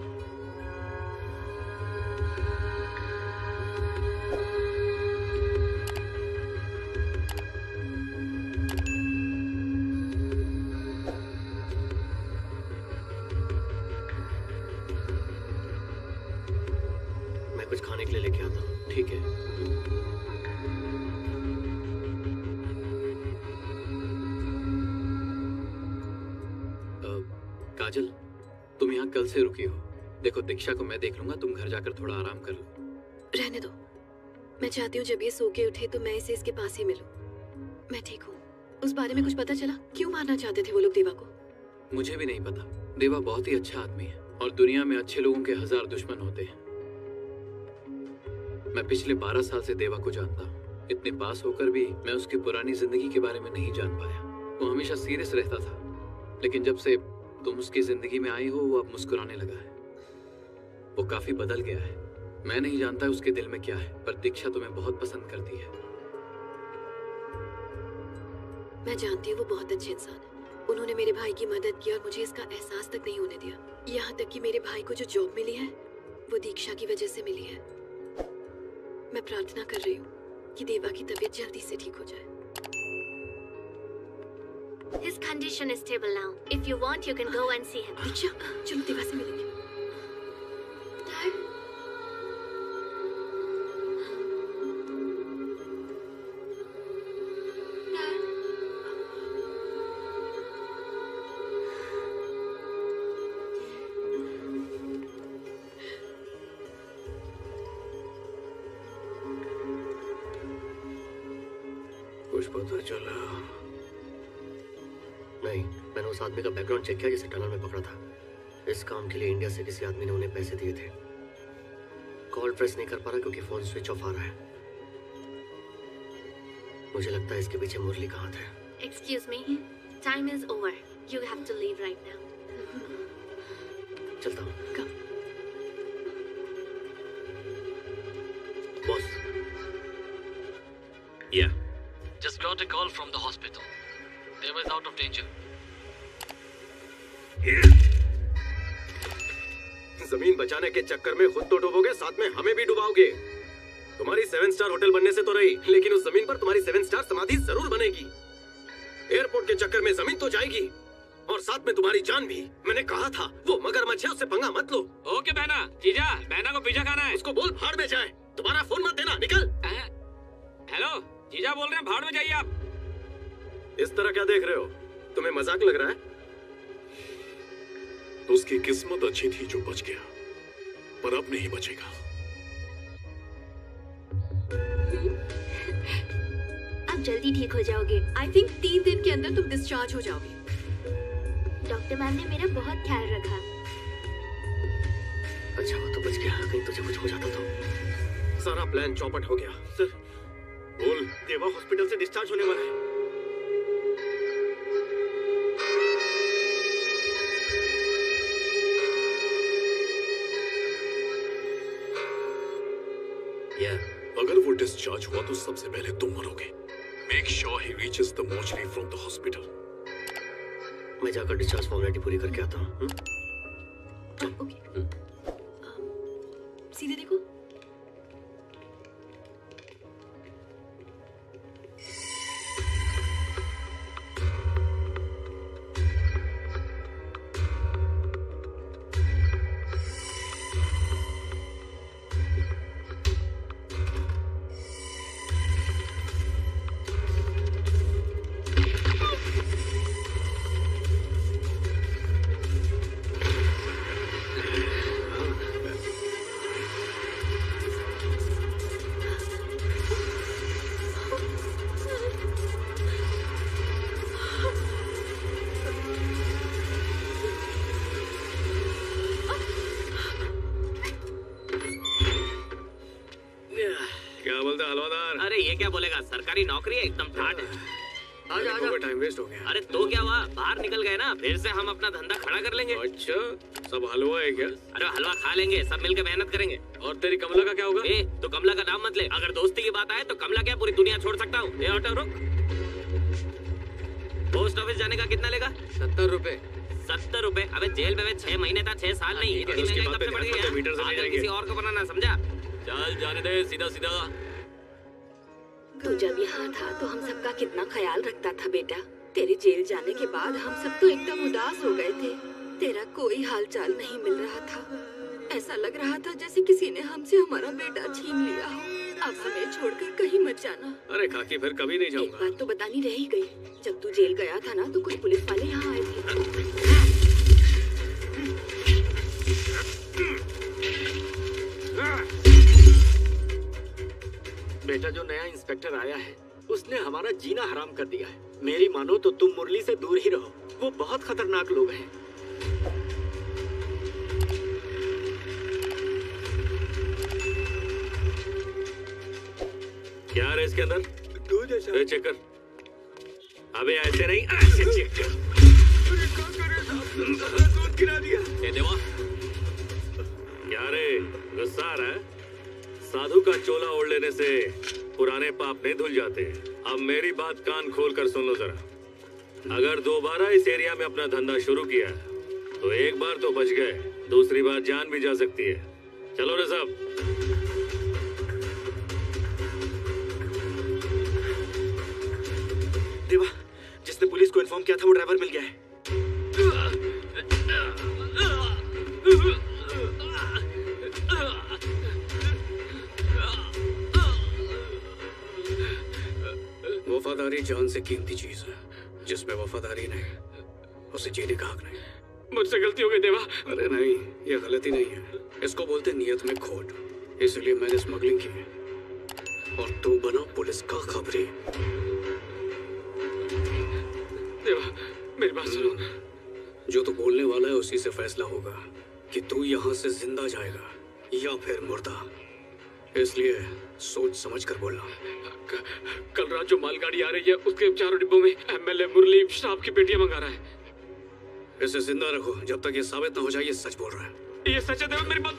मैं कुछ खाने के लिए लेके आता हूँ, ठीक है? काजल, तुम यहाँ कल से रुकी हो। देखो दीक्षा को मैं देख लूंगा, तुम घर जाकर थोड़ा आराम कर लो। रहने दो, मैं चाहती हूँ जब ये सो के उठे तो मैं इसे इसके पास ही मिलूं। मैं ठीक हूँ। उस बारे में कुछ पता चला? क्यों मारना चाहते थे वो लोग देवा को? मुझे भी नहीं पता। देवा बहुत ही अच्छा आदमी है और दुनिया में अच्छे लोगों के 1000 दुश्मन होते हैं। मैं पिछले 12 साल से देवा को जानता हूँ। इतने पास होकर भी मैं उसकी पुरानी जिंदगी के बारे में नहीं जान पाया। वो हमेशा सीरियस रहता था, लेकिन जब से तुम उसकी जिंदगी में आई हो वो अब मुस्कुराने लगा है। वो काफी बदल गया है। मैं नहीं जानता उसके दिल में क्या है, पर दीक्षा तुम्हें बहुत पसंद करती है। मैं जानती हूँ वो बहुत अच्छे इंसान है। उन्होंने मेरे भाई की मदद की और मुझे इसका एहसास तक नहीं होने दिया। यहाँ तक कि मेरे भाई को जो जॉब मिली है वो दीक्षा की वजह से मिली है। मैं प्रार्थना कर रही हूँ कि देवा की तबीयत जल्दी से ठीक हो जाए। His condition is stable now. If you want, you can go and see him. दीक्षा, चलो देवा से मिलेंगे। कुछ पता चला? नहीं, मैंने उस आदमी का बैकग्राउंड चेक किया जिसे टनल में पकड़ा था। इस काम के लिए इंडिया से किसी आदमी ने उन्हें पैसे दिए थे। कॉल ट्रेस नहीं कर पा रहा क्योंकि फोन स्विच ऑफ आ रहा है। मुझे लगता है इसके पीछे मुरली का हाथ है। Excuse me, time is over. You have to leave right now. चलता हूँ। Come. Boss. Yeah. Just got a call from the hospital. Deva is out of danger. जमीन बचाने के चक्कर में खुद तो डूबोगे, साथ में हमें भी डुबाओगे। तुम्हारी 7 स्टार होटल बनने से तो रही, लेकिन उस जमीन पर तुम्हारी 7 स्टार समाधि जरूर बनेगी। एयरपोर्ट के चक्कर में जमीन तो जाएगी और साथ में तुम्हारी जान भी। मैंने कहा था वो मगरमच्छ है, उससे पंगा मत लो। ओके बहना, जीजा, बहना को पिज्जा खाना है। उसको बोल भाड़ में जाए। दोबारा फोन मत देना, निकल। हेलो, जीजा बोल रहे हैं, भाड़ में जाइए आप। इस तरह क्या देख रहे हो? तुम्हें मजाक लग रहा है? उसकी किस्मत अच्छी थी जो बच गया, पर अब नहीं बचेगा। अब जल्दी ठीक हो जाओगे। I think 3 दिन के अंदर तुम डिस्चार्ज हो जाओगे। डॉक्टर मैम ने मेरा बहुत ख्याल रखा। अच्छा वो तो बच गया, कहीं तुझे कुछ हो जाता तो। सारा प्लान चौपट हो गया। सर, बोल। देवा हॉस्पिटल से डिस्चार्ज होने वाला है। अगर वो डिस्चार्ज हुआ तो सबसे पहले तुम मरोगे। Make sure he reaches the mortuary from the hospital. मैं जाकर डिस्चार्ज फॉर्मेलिटी पूरी करके आता हूँ। ओके। सीधे देखो। क्या बोलता है हलवादार? अरे ये क्या बोलेगा, सरकारी नौकरी है, एकदम ठाट है। आजा आजा, टाइम वेस्ट हो गया। अरे तो क्या हुआ, बाहर निकल गए ना, फिर से हम अपना धंधा खड़ा कर लेंगे। अच्छा, सब हलवा है क्या? अरे हलवा खा लेंगे, सब मिलकर मेहनत करेंगे। और तेरी कमला का क्या होगा? तो कमला का नाम मत ले, अगर दोस्ती की बात आए तो कमला क्या पूरी दुनिया छोड़ सकता हूँ। ये ऑटो रुक। पोस्ट ऑफिस जाने का कितना लेगा? 70 रुपए। 70 रुपए? अबे जेल में 6 महीने था, 6 साल नहीं। इतनी महंगाई कब से बढ़ गई मीटर से है? नहीं जाएंगे। किसी और को बनाना, समझा? चल जाने दे, सीधा सीधा। तू जब यहाँ था तो हम सबका कितना ख्याल रखता था बेटा। तेरे जेल जाने के बाद हम सब तो एकदम उदास हो गए थे। तेरा कोई हालचाल नहीं मिल रहा था। ऐसा लग रहा था जैसे किसी ने हमसे हमारा बेटा छीन लिया हो। अब हमें छोड़कर कहीं मत जाना। अरे खाकी, फिर कभी नहीं एक जाऊंगा। बात तो बतानी रह ही गई। जब तू जेल गया था ना तो कुछ पुलिस वाले यहाँ आए थे। बेटा, जो नया इंस्पेक्टर आया है उसने हमारा जीना हराम कर दिया है। मेरी मानो तो तुम मुरली से दूर ही रहो, वो बहुत खतरनाक लोग हैं। क्या है इसके अंदर? दूध है साहब। चेक कर। अबे ऐसे नहीं, ऐसे चेक कर। दूध गिरा दिया। ये देवा, क्या रे गुस्सा आ रहा है? साधु का चोला ओढ़ लेने से पुराने पाप नहीं धुल जाते। अब मेरी बात कान खोल कर सुन लो जरा। अगर दोबारा इस एरिया में अपना धंधा शुरू किया तो एक बार तो बच गए, दूसरी बार जान भी जा सकती है। चलो रे साहब। देवा, जिसने पुलिस को इन्फॉर्म किया था वो ड्राइवर मिल गया है। वफादारी जान से कीमती चीज है। जिसमें वफादारी नहीं, उसे जीने का हक नहीं। मुझसे गलती हो गई देवा। अरे नहीं, ये गलती नहीं है, इसको बोलते नियत में खोट। इसलिए मैंने स्मगलिंग की है और तू बना पुलिस का खबरी। देवा, मेरी बात सुनो। जो तू बोलने वाला है उसी से फैसला होगा कि तू यहाँ से जिंदा जाएगा या फिर मुर्दा। इसलिए सोच समझ कर बोलना। कल रात जो मालगाड़ी आ रही है उसके चारों डिब्बों में एमएलए मुरली शराब की पेटियां मंगा रहा है। इसे जिंदा रखो जब तक ये साबित ना हो जाए ये सच बोल रहा है। ये सच है देवा, मेरी बात।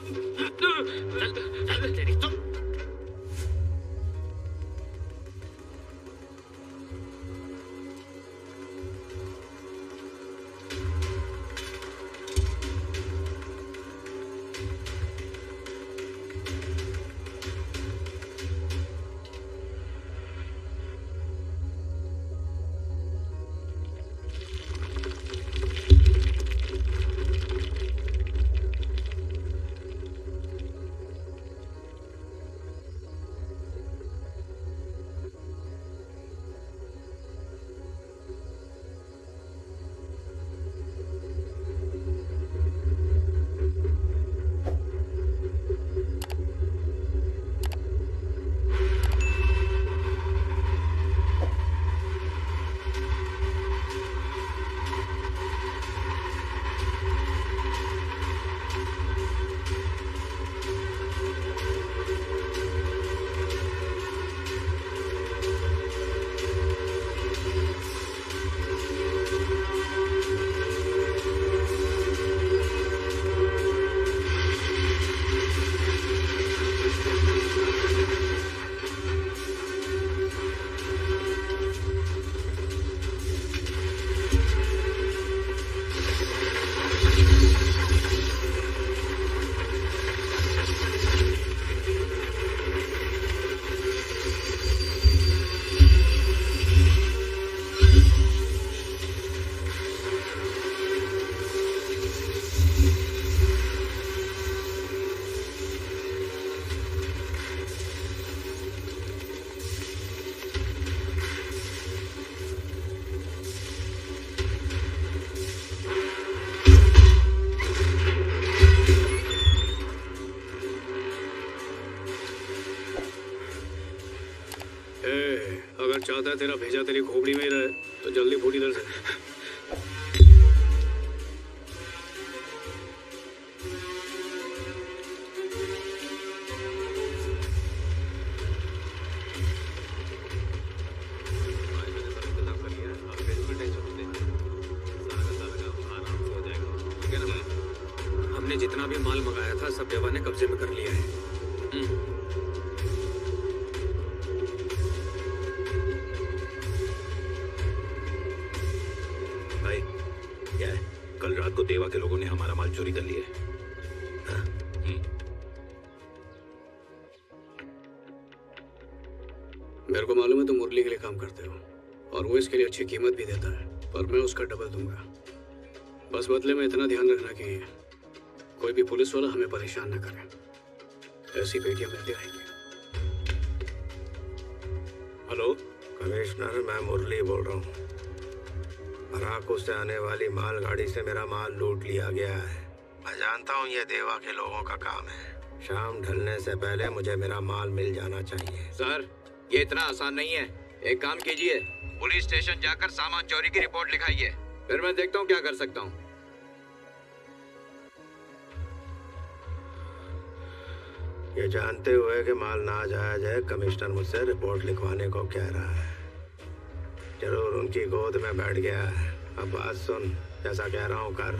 अगर चाहता है तेरा भेजा तेरी खोपड़ी में ही रहे तो जल्दी फूट इधर से। सारा सब देवा ने कब्जे में कर लिया है। भाई क्या है? कल रात को देवा के लोगों ने हमारा माल चोरी कर लिया है। मेरे को मालूम है तुम मुरली के लिए काम करते हो और वो इसके लिए अच्छी कीमत भी देता है, पर मैं उसका डबल दूंगा। बस बदले में इतना ध्यान रखना कि कोई भी पुलिस वाला हमें परेशान न करे। ऐसी पेटियां मिलती रहेंगी। हेलो कमिश्नर, मैं मुरली बोल रहा हूँ। अराकू से आने वाली मालगाड़ी से मेरा माल लूट लिया गया है। मैं जानता हूँ ये देवा के लोगों का काम है। शाम ढलने से पहले मुझे मेरा माल मिल जाना चाहिए। सर, ये इतना आसान नहीं है। एक काम कीजिए, पुलिस स्टेशन जाकर सामान चोरी की रिपोर्ट लिखाइए, फिर मैं देखता हूँ क्या कर सकता हूँ। ये जानते हुए कि माल नाजायज है, कमिश्नर मुझसे रिपोर्ट लिखवाने को कह रहा है। जरूर उनकी गोद में बैठ गया है। अब बात सुन, जैसा कह रहा हूँ कर।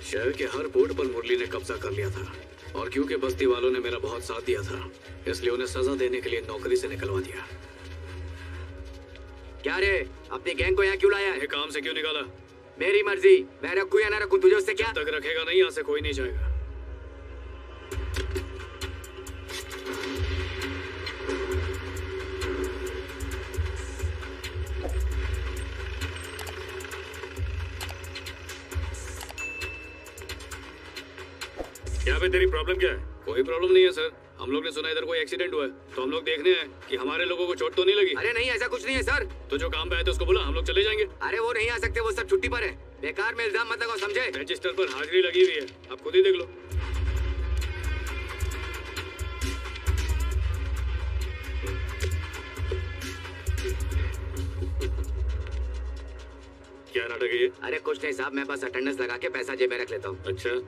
शहर के हर पोर्ट पर मुरली ने कब्जा कर लिया था और क्योंकि बस्ती वालों ने मेरा बहुत साथ दिया था, इसलिए उन्हें सजा देने के लिए नौकरी से निकलवा दिया। क्या रे, अपनी गैंग को यहाँ क्यों लाया है? काम से क्यों निकाला? मेरी मर्जी, मैं रखूं या ना रखूं, तुझे उससे क्या? जब तक रखेगा नहीं, यहाँ से कोई नहीं जाएगा। क्या बे, तेरी प्रॉब्लम क्या है? कोई प्रॉब्लम नहीं है सर। हम लोग ने सुना इधर कोई एक्सीडेंट हुआ है, तो हम लोग देखने आए कि हमारे लोगों को चोट तो नहीं लगी। अरे नहीं, ऐसा कुछ नहीं है सर। तो जो काम पे आए थे उसको बोला, हम लोग चले जाएंगे। अरे वो नहीं आ सकते, वो सब छुट्टी पर है। बेकार में इल्जाम मत लगाओ, समझे? रजिस्टर पर हाजिरी लगी हुई है, आप खुद ही देख लो। क्या नाटक है ये? अरे कुछ नहीं साहब, मैं बस अटेंडेंस लगा के पैसा जेब में रख लेता हूँ। अच्छा,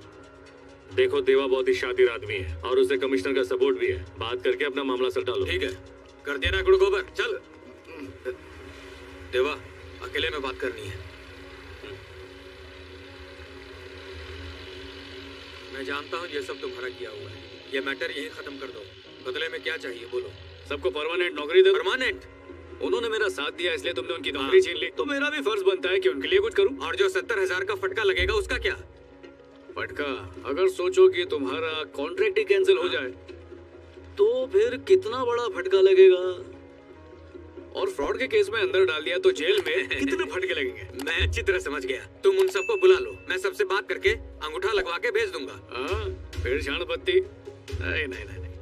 देखो देवा बहुत ही शातिर आदमी है और उसे कमिश्नर का सपोर्ट भी है। बात करके अपना मामला सलटा लो। ठीक है, कर देना गुड़गोबर। चल देवा, अकेले में बात करनी है। मैं जानता हूँ ये सब तुम्हारा किया हुआ है। ये मैटर यही खत्म कर दो। बदले में क्या चाहिए बोलो? सबको परमानेंट नौकरी दे। परमानेंट? उन्होंने मेरा साथ दिया इसलिए तुमने उनकी नौकरी छीन ली, तो मेरा भी फर्ज बनता है कि उनके लिए कुछ करूं। और जो 70,000 का फटका लगेगा उसका क्या? फटका? अगर सोचो कि तुम्हारा कॉन्ट्रैक्ट ही कैंसिल हो जाए तो फिर कितना बड़ा फटका लगेगा। और फ्रॉड के केस में अंदर डाल दिया तो जेल में कितने फटके लगेंगे। मैं अच्छी तरह समझ गया। तुम उन सबको बुला लो, मैं सबसे बात करके अंगूठा लगवा के भेज दूंगा। फिर शान पत्ती? नहीं नहीं नहीं,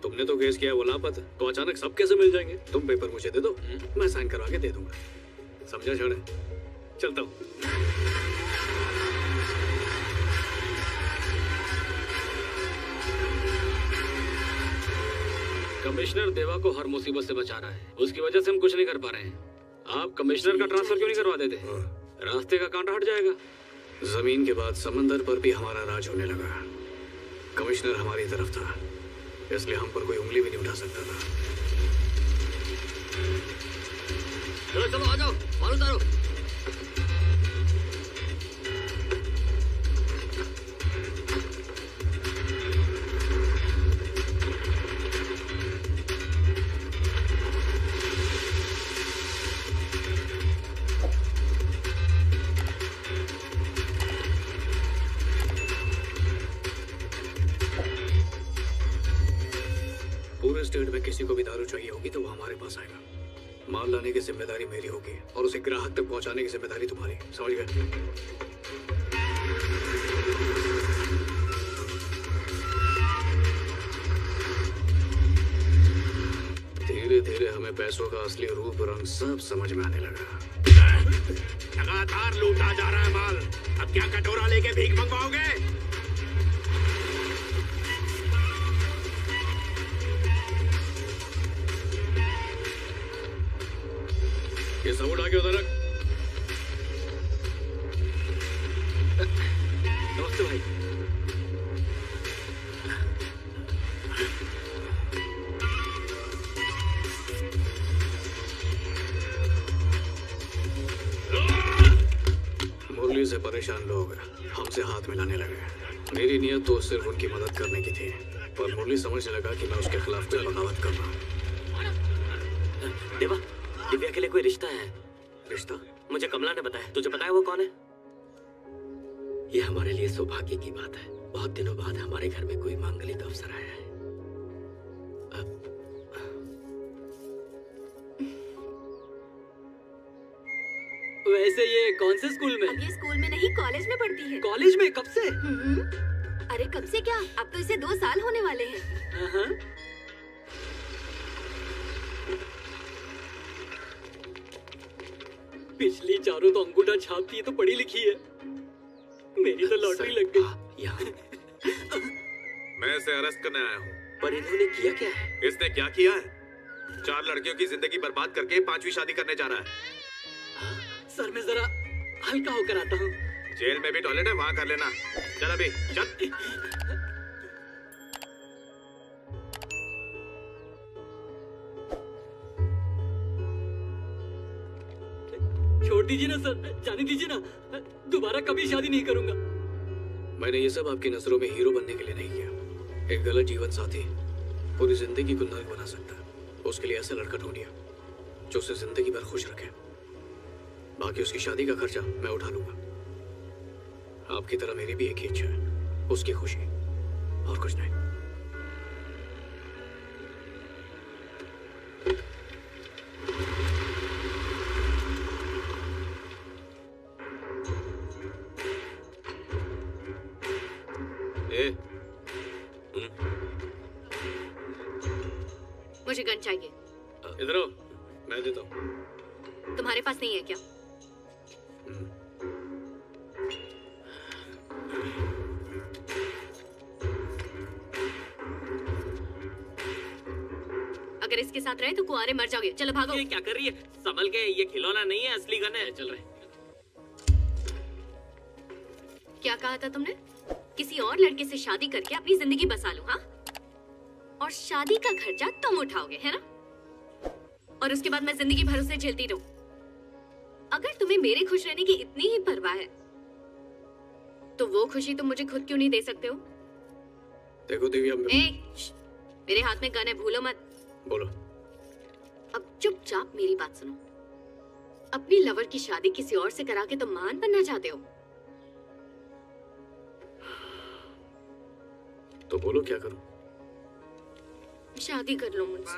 तुमने तो केस किया वो लापता, तो अचानक सब कैसे मिल जाएंगे? तुम पेपर मुझे दे दो, मैं साइन करवा के दे दूंगा। समझा शान? चलता हूँ। कमिश्नर देवा को हर मुसीबत से बचा रहा है, उसकी वजह से हम कुछ नहीं कर पा रहे हैं। आप कमिश्नर का ट्रांसफर क्यों नहीं करवा देते? रास्ते का कांटा हट जाएगा। जमीन के बाद समंदर पर भी हमारा राज होने लगा। कमिश्नर हमारी तरफ था, इसलिए हम पर कोई उंगली भी नहीं उठा सकता था। चलो चलो आ जाओ, माल उतारो। पूरे स्टेट में किसी को भी दारू चाहिए होगी तो वो हमारे पास आएगा। माल लाने की जिम्मेदारी मेरी होगी और उसे ग्राहक तक पहुंचाने की जिम्मेदारी तुम्हारी। समझ गए? धीरे धीरे हमें पैसों का असली रूप रंग सब समझ में आने लगा। लगातार लूटा जा रहा है माल। अब क्या कटोरा लेके भीख मंगवाओगे? ये सब उठा के उधर रख। नमस्ते भाई। मुरली से परेशान लोग हमसे हाथ मिलाने लगे। मेरी नीयत तो सिर्फ उनकी मदद करने की थी, पर मुरली समझने लगा कि मैं उसके खिलाफ कोई बगावत कर रहा हूँ। देवा, दिव्या के लिए कोई रिश्ता है। रिश्ता? मुझे कमला ने बताया। तुझे पता है वो कौन है? ये हमारे लिए सौभाग्य की बात है। बहुत दिनों बाद हमारे घर में कोई मांगलिक अवसर आया है। वैसे ये कौन से स्कूल में? अब ये स्कूल में नहीं, कॉलेज में पढ़ती है। कॉलेज में? कब से? अरे कब से क्या, अब तो इसे 2 साल होने वाले हैं। पिछली चारों तो अंगूठा छापती है, तो पढ़ी लिखी है। मेरी तो लॉटरी लग गई। मैं इसे अरेस्ट करने आया हूँ। पर इन्होंने किया क्या है? इसने क्या किया है? 4 लड़कियों की जिंदगी बर्बाद करके 5वीं शादी करने जा रहा है। सर मैं जरा हल्का होकर आता हूँ। जेल में भी टॉयलेट है, वहाँ कर लेना। चल अभी चल। छोड़ दीजिए ना सर, जाने दीजिए ना। दोबारा कभी शादी नहीं करूंगा। मैंने ये सब आपकी नजरों में हीरो बनने के लिए नहीं किया। एक गलत जीवन साथी पूरी जिंदगी को नरक बना सकता है। उसके लिए ऐसा लड़का ढूंढिए जो उसे जिंदगी भर खुश रखे। बाकी उसकी शादी का खर्चा मैं उठा लूंगा। आपकी तरह मेरी भी एक ही इच्छा है, उसकी खुशी, और कुछ नहीं। मुझे गन चाहिए। इधर आओ, मैं देता हूँ। तुम्हारे पास नहीं है क्या? अगर इसके साथ रहे तो कुआरे मर जाओगे। चलो भागो। ये क्या कर रही है? संभल के, ये खिलौना नहीं है, असली गन है। चल रहे। क्या कहा था तुमने? किसी और लड़के से शादी करके अपनी जिंदगी बसा लूं, हाँ? और शादी का खर्चा तुम उठाओगे, है ना? और उसके बाद मैं जिंदगी भर उसे झेलती रहूं। अगर तुम्हें मेरे खुश रहने की इतनी ही परवाह है, तो वो खुशी तुम मुझे खुद क्यों नहीं दे सकते हो? देखो दिव्या, मेरे हाथ में गन है, भूलो मत। बोलो। अब चुपचाप मेरी बात सुनो। अपनी लवर की शादी किसी और से करा के तुम महान बनना चाहते हो? तो बोलो क्या करूं? शादी कर लो मुझसे।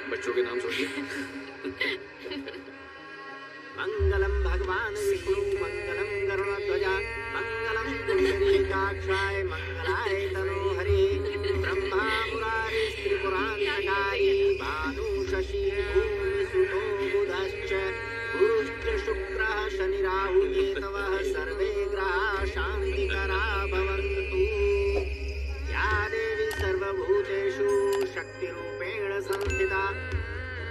बच्चों के नाम सोचिए। मंगलम भगवान विष्णु मंगलम गरुड़ध्वजा मंगलम पुंडरीकाक्षाय मंगलाय तनोहरे ब्रह्मा मुरारी त्रिपुरान्तकारी भानु शशि भूमिसुतो बुधश्च गुरुश्च शुक्रः शनिराहु केतवः सर्वे ग्रहाः शान्तिकरा भवन्तु। या देवी सर्वभूतेषु शक्तिरूपेण संस्थिता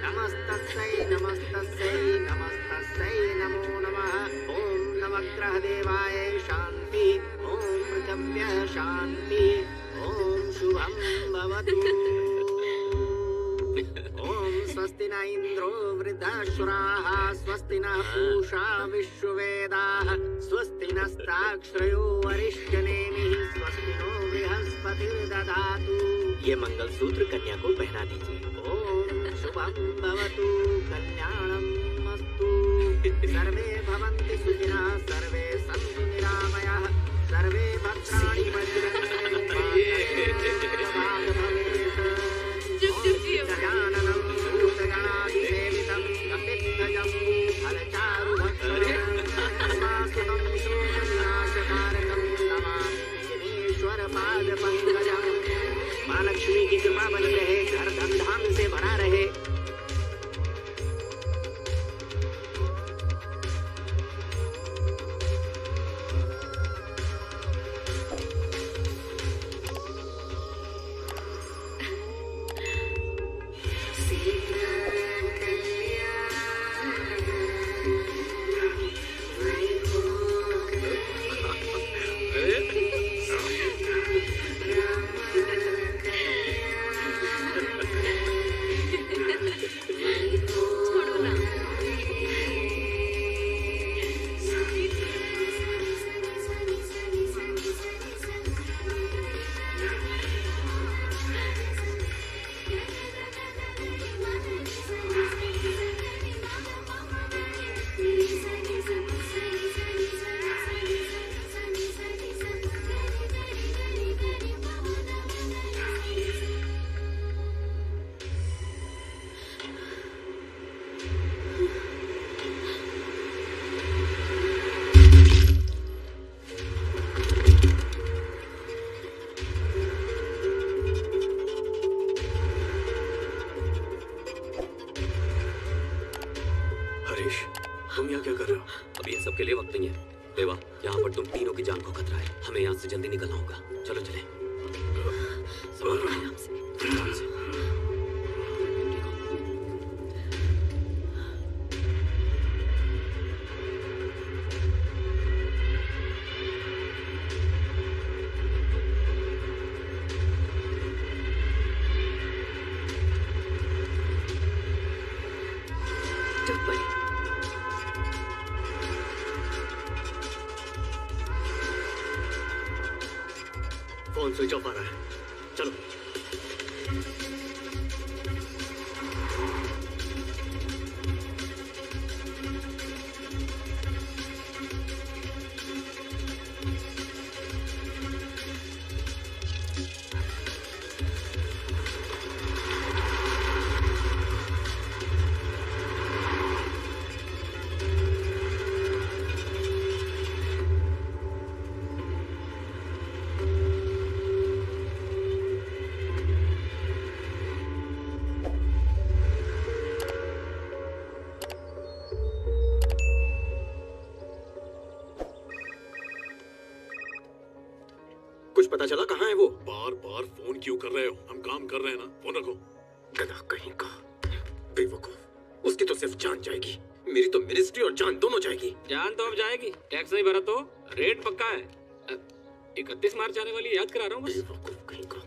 नमस्तस्यै नमस्तस्यै नमस्तस्यै नमो नमः। ओम नवग्रह देवाय शांति, ओम पृथिव्यः शांति, ओम शुभं भवतु। ओम स्वस्ति न इंद्रो वृद्धश्राः, स्वस्ति नः पूषा विश्ववेदाः, स्वस्ति नस्ताक्षरयो अरिष्टनेमिः, स्वस्ति नो बृहस्पतिर्दधातु। ये मंगलसूत्र कन्या को पहना दीजिए। ओम शुभं भवतु, कल्याणं अस्तु। सर्वे भवन्ति सुखिनः, सर्वे सन्तु निरामयाः, सर्वे भद्राणि पश्यन्तु मा भवेत्। गजाननं भूतगणाधिसेवितं कपित्थजम्बू फलचारुभक्षणमासुतं शोकविनाशकारकं नमामि विघ्नेश्वरपादपङ्कजम्। माँ लक्ष्मी की कृपा बनी रहे, घर धन धाम से भरा रहे। महेश, तुम यहाँ क्या कर रहे हो? अभी इन सब के लिए वक्त नहीं है। देवा, यहाँ पर तुम तीनों की जान को खतरा है। हमें यहाँ से जल्दी निकलना होगा। चलो चले। आराम से। फोन स्विच ऑफ आ रहा है। चलो। पता चला कहाँ है वो? बार बार फोन क्यों कर रहे हो? हम काम कर रहे हैं ना। फोन रखो। गधा कहीं का, बेवकूफ। उसकी तो सिर्फ जान जाएगी, मेरी तो मिनिस्ट्री और जान दोनों जाएगी। जान तो अब जाएगी, टैक्स नहीं भरा तो रेट पक्का है। 31 मार्च आने वाली याद करा रहा हूँ बस। बेवकूफ कहीं का।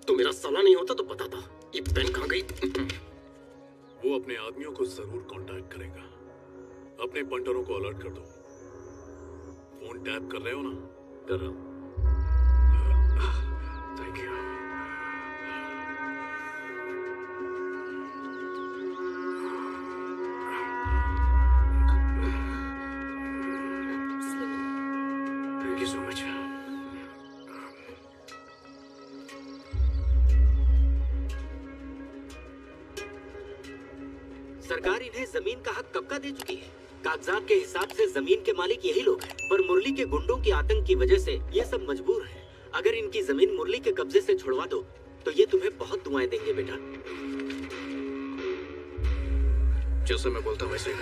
तो मेरा साला नहीं होता तो पता था। ये पेन कहाँ गई? वो अपने आदमियों को जरूर कांटेक्ट करेगा। अपने बंटरों को अलर्ट कर दो। फोन टैप कर रहे हो ना? कर रहा हूँ। Thank you. Thank you so much. सरकार इन्हें जमीन का हक कब का दे चुकी है? कागजात के हिसाब से जमीन के मालिक यही लोग हैं, पर मुरली के गुंडों की आतंक की वजह से ये सब मजबूर हैं। अगर इनकी जमीन मुरली के कब्जे से छुड़वा दो तो ये तुम्हें बहुत दुआएं देंगे बेटा। जैसे मैं बोलता हूँ वैसे ही।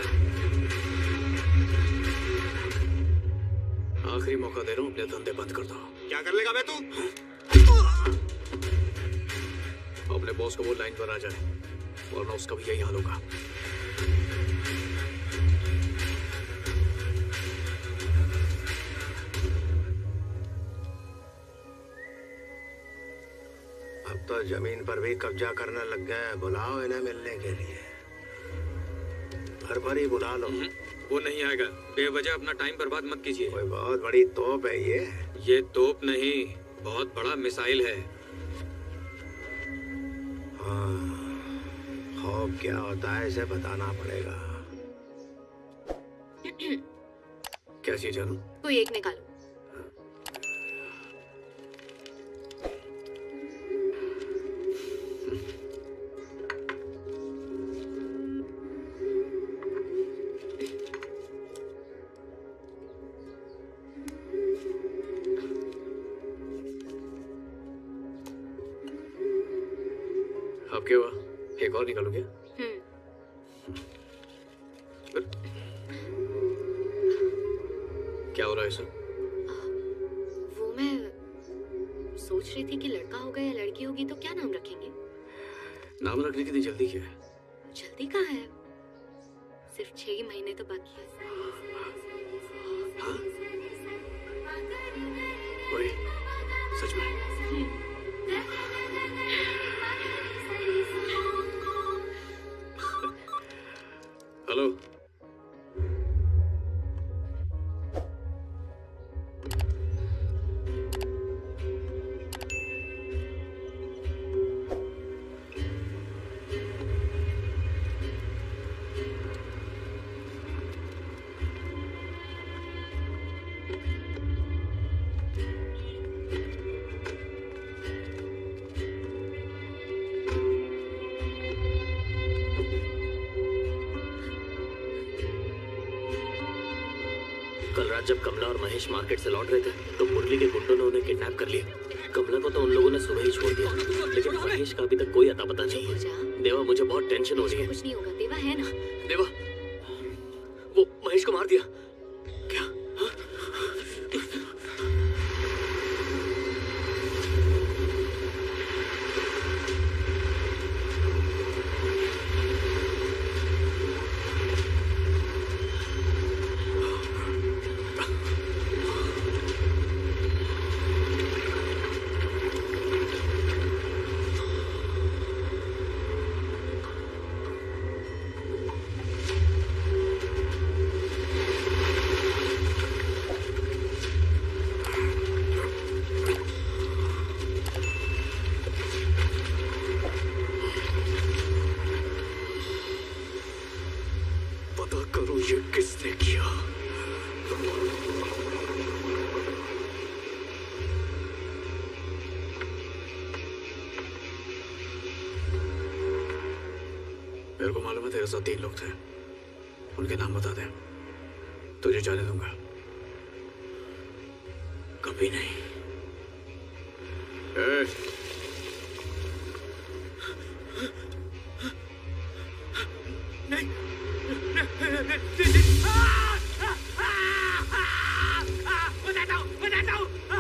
आखिरी मौका दे रहा हूँ, अपने धंधे बंद कर दो। क्या कर लेगा बे तू? अपने बॉस को वो लाइन पर आ जाए वरना उसका भी यही हाल होगा। अब तो जमीन पर भी कब्जा करने लग गए। बुलाओ इन्हें मिलने के लिए। भर ही बुला लो। वो नहीं आएगा। बेवजह अपना टाइम बर्बाद मत कीजिए। कोई बहुत बड़ी तोप है ये? ये तोप नहीं, बहुत बड़ा मिसाइल है। हाँ, खौफ क्या होता है इसे बताना पड़ेगा। क्या चीज जानू? कोई एक निकालो। अब क्या हुआ? एक और निकालो क्या? क्या हो रहा है सर? वो मैं सोच रही थी कि लड़का होगा या लड़की होगी तो क्या नाम रखेंगे? नाम रखने की इतनी जल्दी क्या है? जल्दी कहाँ है? सिर्फ 6 महीने तो बाकी है। हाँ? वही, सच में? हेलो। कल रात जब कमला और महेश मार्केट से लौट रहे थे तो मुरली के गुंडों ने उन्हें किडनैप कर लिया। कमला को तो उन लोगों ने सुबह ही छोड़ दिया, लेकिन महेश का अभी तक कोई अता पता नहीं है। देवा, मुझे बहुत टेंशन हो रही है। कुछ नहीं होगा, देवा है ना? देवा, मार दिया। क्या? पता करो ये किसने किया। मेरे को मालूम है तेरे साथ 3 लोग थे, उनके नाम बता दे, तुझे जाने दूंगा। कभी नहीं।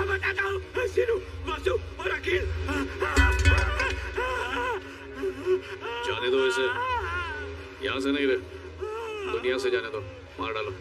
बताता हूँ सीनू, वासु और अखिल। जाने दो इसे, यहाँ से नहीं रहे, दुनिया से जाने दो, मार डालो।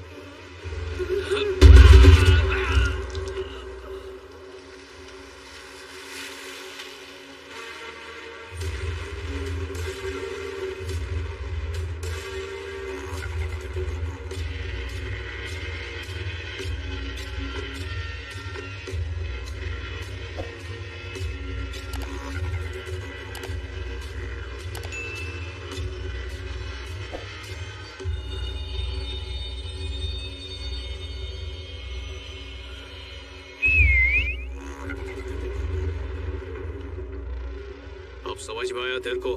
समझ में आया तेरे को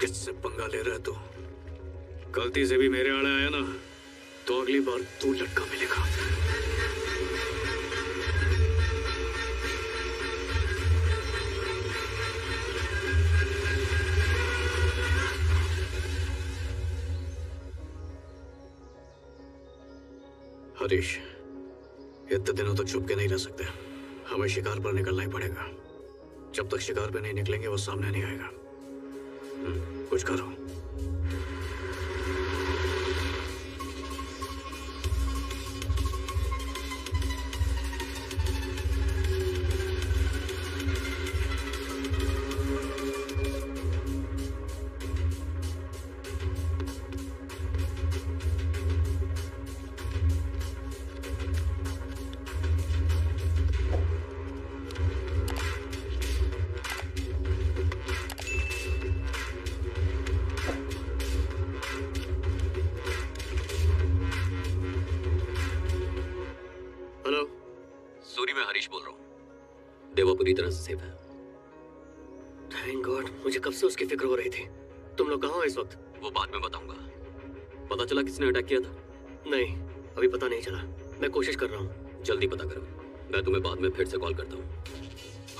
किससे पंगा ले रहा है तू? गलती से भी मेरे आड़े आया ना तो अगली बार तू लटका मिलेगा। हरीश, इतने दिनों तक छुप के नहीं रह सकते, हमें शिकार पर निकलना ही पड़ेगा। जब तक शिकार पे नहीं निकलेंगे वो सामने नहीं आएगा। कुछ करो। देवा पूरी तरह से सेफ है। थैंक गॉड, मुझे कब से उसकी फिक्र हो रही थी। तुम लोग कहाँ हो इस वक्त? वो बाद में बताऊंगा। पता चला किसने अटैक किया था? नहीं, अभी पता नहीं चला, मैं कोशिश कर रहा हूँ। जल्दी पता करो, मैं तुम्हें बाद में फिर से कॉल करता हूँ।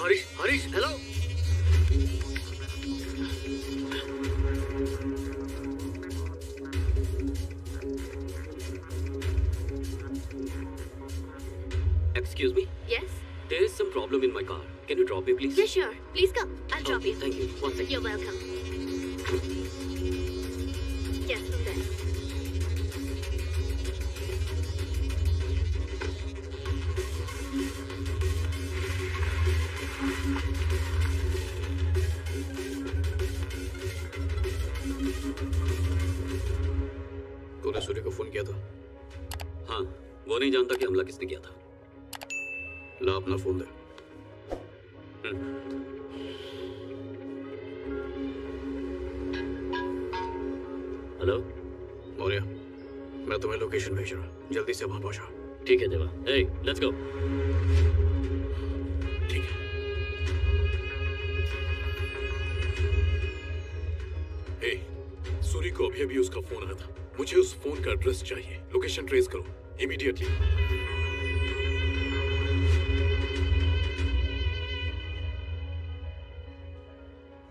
Harish, Harish, hello. Excuse me? Yes? There is some problem in my car. Can you drop me, please? Yeah, sure. Please come. I'll drop you. Thank you. One second. You're welcome. Yes, from there. तूने सूर्य को phone किया था? हाँ, वो नहीं जानता कि हमला किसने किया था। ला अपना फोन दे। हेलो मौर्य, मैं तुम्हें लोकेशन भेज रहा हूँ, जल्दी से वहां पहुंचो। ठीक है देवा। Hey, let's go. ठीक है। Hey, सूरी को अभी उसका फोन आया था। मुझे उस फोन का एड्रेस चाहिए। लोकेशन ट्रेस करो इमीडिएटली।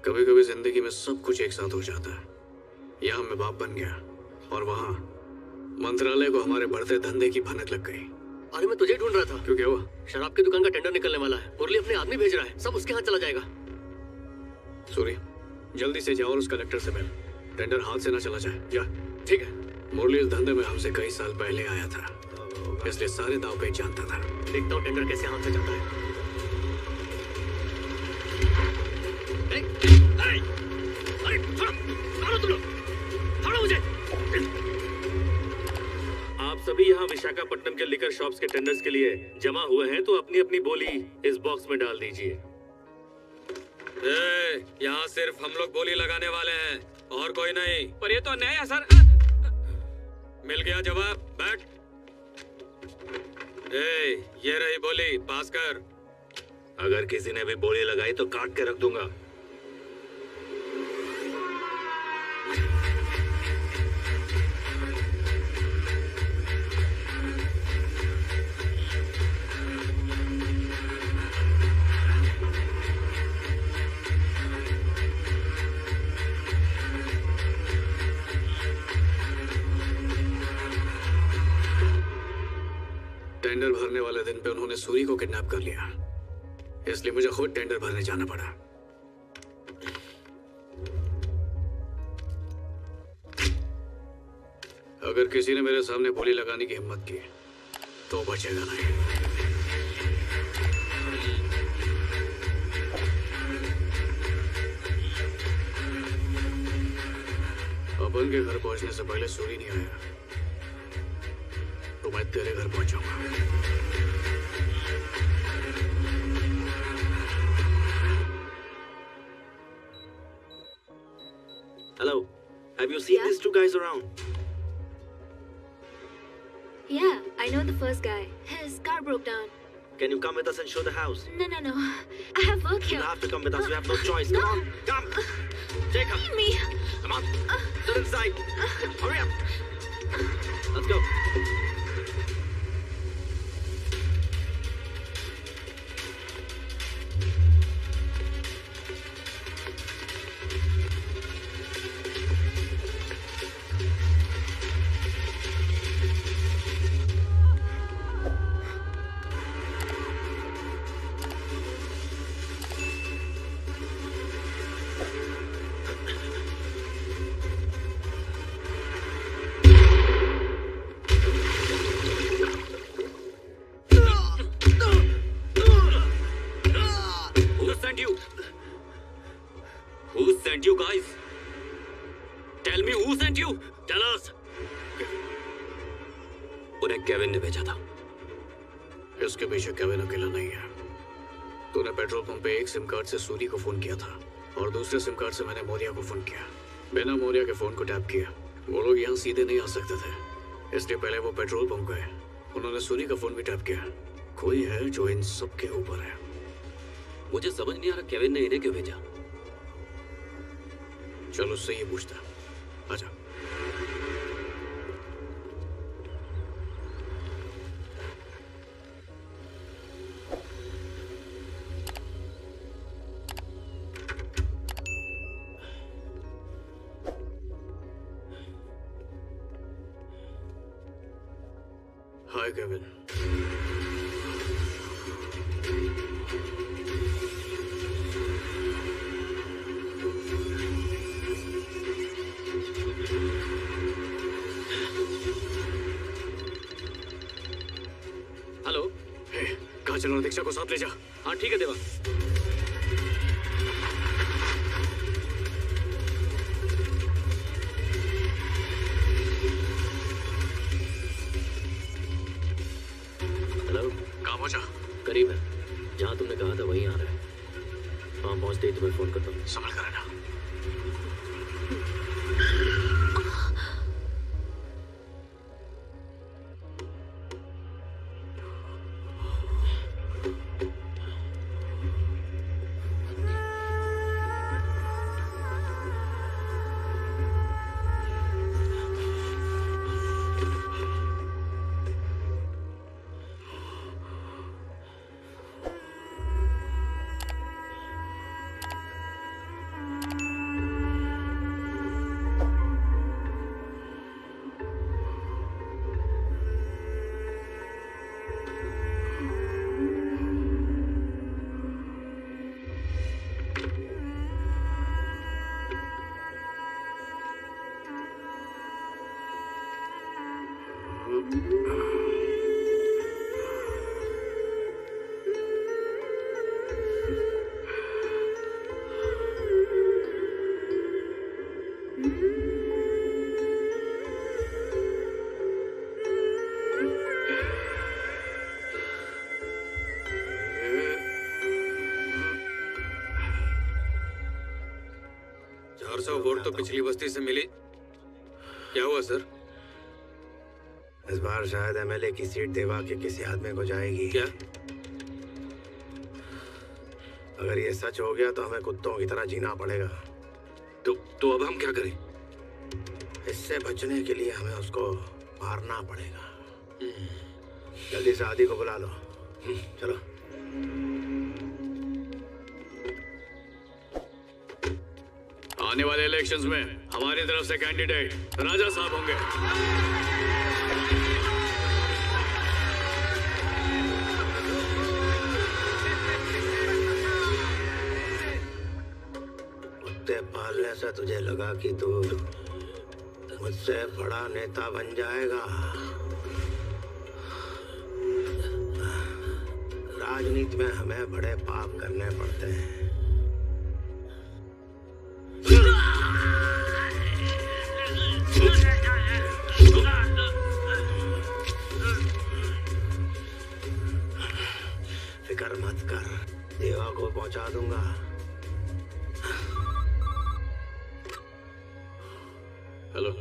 कभी कभी जिंदगी में सब कुछ एक साथ हो जाता है। यहाँ मैं बाप बन गया और वहां मंत्रालय को हमारे बढ़ते धंधे की भनक लग गई। अरे मैं तुझे ढूंढ रहा था। क्यों, क्या हुआ? शराब की दुकान का टेंडर निकलने वाला है। मुरली अपने आदमी भेज रहा है, सब उसके हाथ चला जाएगा। सूरी, जल्दी से जाओ और उस कलेक्टर से मिल। टेंडर हाथ से ना चला जाए। जा। ठीक है। मुरली इस धंधे में हमसे कई साल पहले आया था, इसलिए सारे दाव पेच जानता था। देखता हूँ टेंडर कैसे हाथ से जाता है। आप सभी यहाँ विशाखापट्टनम के लिकर शॉप्स के टेंडर्स के लिए जमा हुए हैं, तो अपनी अपनी बोली इस बॉक्स में डाल दीजिए। यहाँ सिर्फ हम लोग बोली लगाने वाले हैं और कोई नहीं। पर ये तो अन्याय है सर। मिल गया जवाब, बैठ। ये रही बोली, पास कर। अगर किसी ने भी बोली लगाई तो काट के रख दूंगा। टेंडर भरने वाले दिन पे उन्होंने सूरी को किडनैप कर लिया, इसलिए मुझे खुद टेंडर भरने जाना पड़ा। अगर किसी ने मेरे सामने बोली लगाने की हिम्मत की तो बचेगा नहीं। अपन के घर पहुंचने से पहले सूरी नहीं आया तो मैं तेरे घर पहुंचाऊंगा। Hello, have you seen these two guys around? Yeah, I know the first guy. His car broke down. Can you come with us and show the house? No. I have work here. You have to come with us. We have no choice. Come on, come. Jacob. Leave me. Come on. Sit inside. Hurry up. Let's go. You guys, tell me who sent you? Tell us. उन्हें Kevin ने भेजा था। इसके पीछे Kevin अकेला नहीं है। तूने पेट्रोल पंप पे एक सिम कार्ड से सूरी को फोन किया था और दूसरे सिम कार्ड से मैंने मौर्या को फोन किया। बिना मौर्या के फोन को टैप किया। वो लोग यहाँ सीधे नहीं आ सकते थे, इसलिए पहले वो पेट्रोल पंप गए। उन्होंने सूरी का फोन भी टैप किया। कोई है जो इन सब के ऊपर है। मुझे समझ नहीं आ रहा केविन ने इन्हें क्यों भेजा। चलो उससे ये पूछता। आजा। हाय केविन। चलो दीक्षा को साथ ले जा। हाँ ठीक है देवा। हेलो, कहाँ पहुँचा? करीब है, जहाँ तुमने कहा था वहीं आ रहा है। वहाँ पहुँचते ही तुम्हें फोन करता हूँ। संभल कर रहना। वोट तो पिछली बस्ती से मिली। क्या हुआ सर? इस बार शायद एमएलए की सीट देवा के किसी आदमी को जाएगी। क्या? अगर ये सच हो गया तो हमें कुत्तों की तरह जीना पड़ेगा। तो अब हम क्या करें? इससे बचने के लिए हमें उसको मारना पड़ेगा। जल्दी से आदि को बुला लो। चलो। आने वाले इलेक्शंस में हमारी तरफ से कैंडिडेट राजा साहब होंगे। कुत्ते पालने से तुझे लगा कि तू मुझसे बड़ा नेता बन जाएगा। राजनीति में हमें बड़े पाप करने पड़ते हैं। फिक्र मत कर, देवा को पहुंचा दूंगा। हेलो।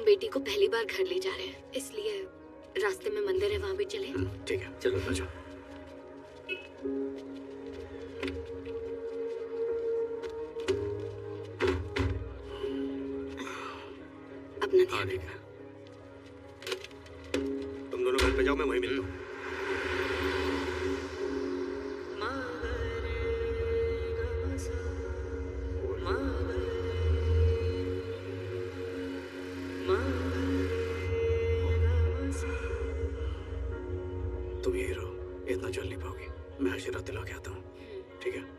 बेटी को पहली बार घर ले जा रहे हैं, इसलिए रास्ते में मंदिर है, वहां भी चले। ठीक है, चलो अच्छा। अपना ध्यान रखना। तुम दोनों घर पे जाओ, मैं वहीं मिलता हूँ। तुम यही रहो, इतना चल नहीं पाओगी। मैं आशीर्वाद दिला के आता हूँ, ठीक है?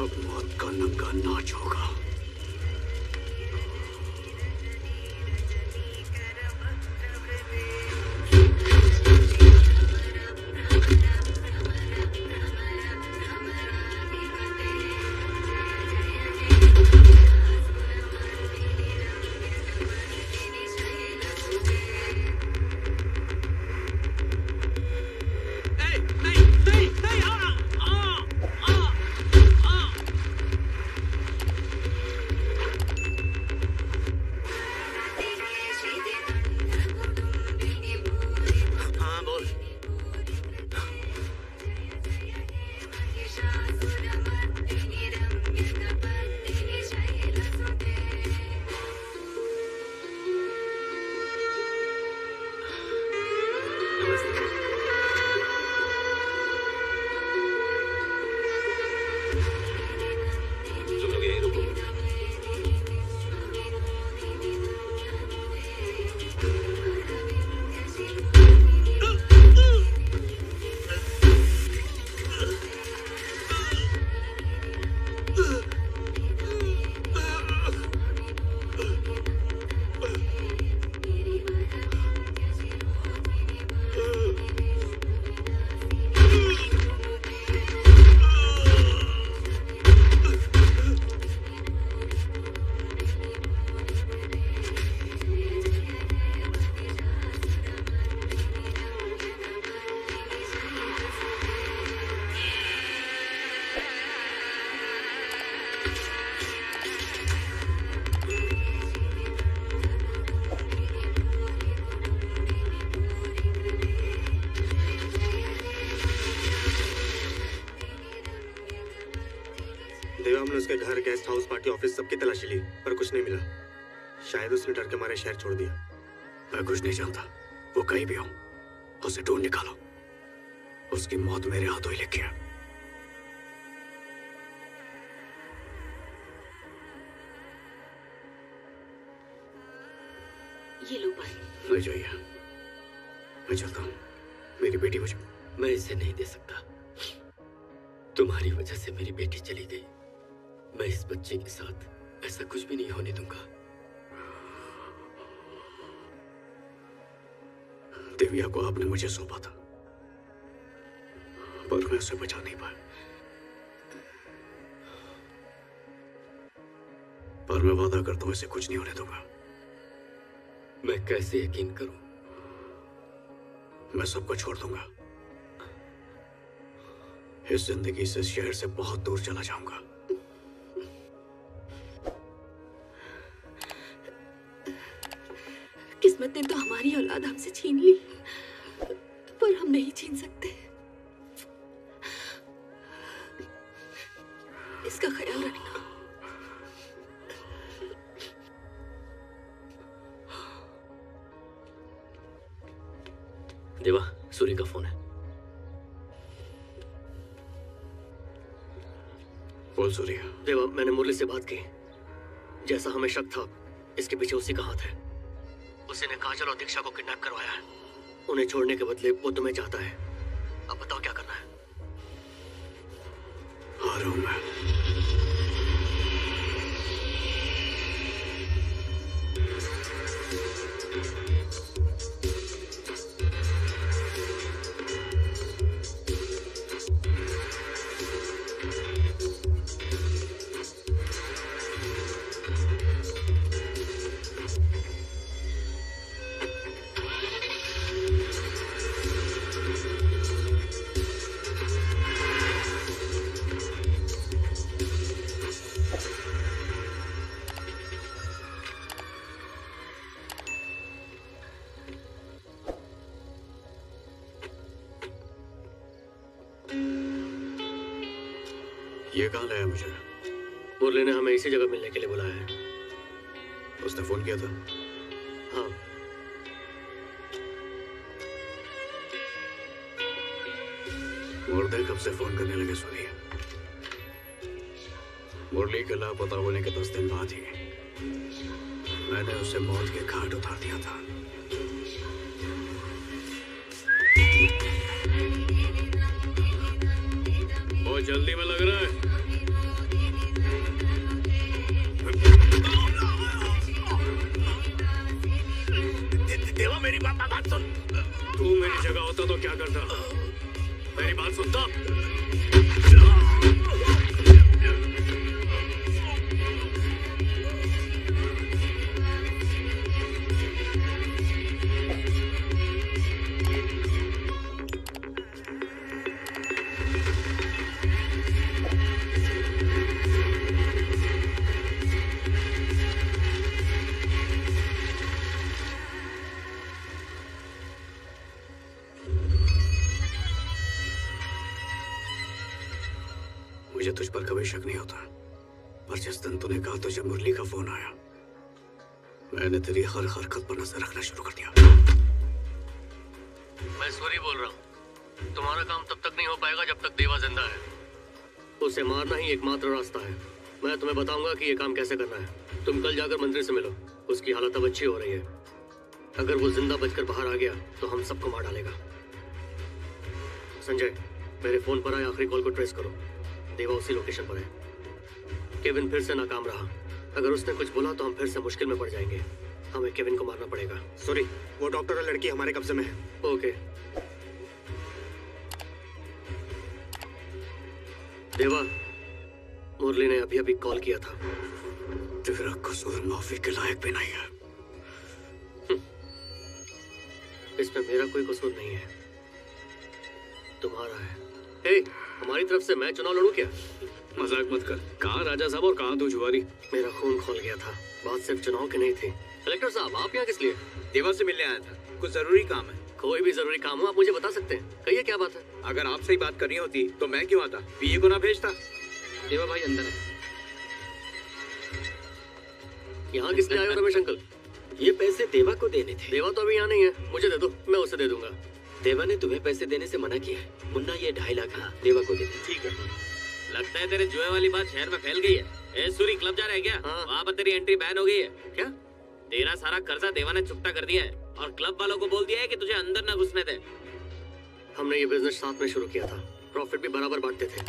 अब मौत का नंगा नाच होगा। हमने उसके घर, गेस्ट हाउस, पार्टी ऑफिस सबकी तलाशी ली पर कुछ नहीं मिला। शायद उसने डर के मारे शहर छोड़ दिया। मैं कुछ नहीं जानता, वो कहीं भी हो उसे ढूंढ निकालो। उसकी मौत मेरे हाथों ही लिखी है। ये लो पानी। ले जाइए, मैं चलता हूँ। मेरी बेटी मुझे। मैं इसे नहीं दे सकता। तुम्हारी वजह से मेरी बेटी चली गई। मैं इस बच्चे के साथ ऐसा कुछ भी नहीं होने दूंगा। दिव्या को आपने मुझे सौंपा था, पर मैं उसे बचा नहीं पाया। पर मैं वादा करता हूं इसे कुछ नहीं होने दूंगा। मैं कैसे यकीन करूं? मैं सबको छोड़ दूंगा। इस जिंदगी से, इस शहर से बहुत दूर चला जाऊंगा। किस्मत ने तो हमारी औलाद हमसे छीन ली, पर हम नहीं छीन सकते। इसका ख्याल रखना। देवा, सूरी का फोन है। बोल सूर्या। देवा, मैंने मुरली से बात की। जैसा हमें शक था, इसके पीछे उसी का हाथ है। उसी ने काजल और दीक्षा को किडनैप करवाया है। उन्हें छोड़ने के बदले वो तुम्हें चाहता है। अब बताओ क्या करना है? आ रहा हूं मैं। ये कहाँ लाया मुझे? मुरली ने हमें इसी जगह मिलने के लिए बुलाया है। उसने फोन किया था? हाँ। मुर्दे कब से फोन करने लगे सूर्य? मुरली के लापता होने के 10 दिन बाद ही मैंने उसे मौत के घाट उतार दिया था। बहुत जल्दी में लग रहा है। देवा, मेरी बात सुन। तू मेरी जगह होता तो क्या करता? मेरी बात सुनता? मुझे तुझ पर कभी शक नहीं होता, पर जिस दिन तूने कहा तुझे मुरली का फोन आया, मैंने तेरी हर हरकत पर नजर रखना शुरू कर दिया। मैं सूरी बोल रहा हूँ। तुम्हारा काम तब तक नहीं हो पाएगा जब तक देवा जिंदा है। उसे मारना ही एकमात्र रास्ता है। मैं तुम्हें बताऊंगा कि ये काम कैसे करना है। तुम कल जाकर मंत्री से मिलो। उसकी हालत अब अच्छी हो रही है। अगर वो जिंदा बचकर बाहर आ गया तो हम सबको मार डालेगा। संजय, मेरे फोन पर आए आखिरी कॉल को ट्रेस करो। देवा उसी लोकेशन पर है। केविन फिर से नाकाम रहा। अगर उसने कुछ बोला तो हम फिर से मुश्किल में पड़ जाएंगे। हमें केविन को मारना पड़ेगा। सॉरी, वो डॉक्टर और लड़की हमारे कब्जे में है। ओके। देवा, मुरली ने अभी अभी कॉल किया था। तेरा कसूर माफी के लायक भी नहीं है। इसमें मेरा कोई कसूर नहीं है, तुम्हारा है। हे, हमारी तरफ से मैं चुनाव लड़ूं क्या? मजाक मत कर। कहाँ राजा साहब और कहाँ तू जुआरी? मेरा खून खोल गया था। बात सिर्फ चुनाव की नहीं थी। कलेक्टर साहब, आप यहाँ किस लिए? देवा से मिलने आया था। कुछ जरूरी काम है। कोई भी जरूरी काम हो आप मुझे बता सकते हैं। कहिए क्या बात है? अगर आपसे ही बात करनी होती तो मैं क्यों आता? पीए को ना भेजता। देवा भाई अंदर है। यहाँ किस लिए आए हो रमेश अंकल? ये पैसे देवा को देने थे। देवा तो अभी यहाँ नहीं है। मुझे दे दो, मैं उसे दे दूंगा। देवा ने तुम्हें पैसे देने से मना किया है। मुन्ना, ये 2.5 लाख देवा को दे दे। ठीक है। लगता है तेरे जुए वाली बात शहर में फैल गई है। ए सूरी, क्लब जा रहा है क्या? वहाँ पर तेरी एंट्री बैन हो गई है। क्या? तेरा सारा कर्जा देवा ने चुकता कर दिया है और क्लब वालों को बोल दिया है कि तुझे अंदर ना घुसने दे। हमने ये बिजनेस साथ में शुरू किया था। प्रॉफिट भी बराबर बांटते थे।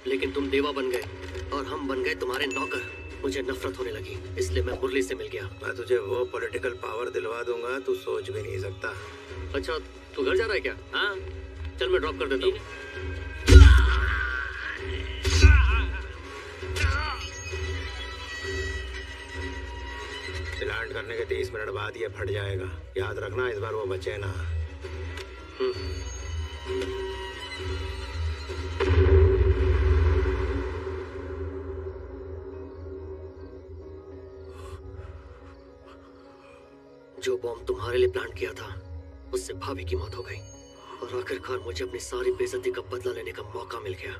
लेकिन तुम देवा बन गए और हम बन गए तुम्हारे नौकर। मुझे नफरत होने लगी, इसलिए मैं मुरली से मिल गया। मैं तुझे वो पॉलिटिकल पावर दिलवा दूंगा तू सोच भी नहीं सकता। अच्छा, तू घर जा रहा है क्या? हाँ, चल मैं ड्रॉप कर देता हूँ। लैंड करने के 30 मिनट बाद ये फट जाएगा। याद रखना, इस बार वो बचे ना। बॉम्ब तुम्हारे लिए प्लान किया था उससे भाभी की मौत हो गई और आखिरकार मुझे अपनी सारी बेइज्जती का बदला लेने का मौका मिल गया।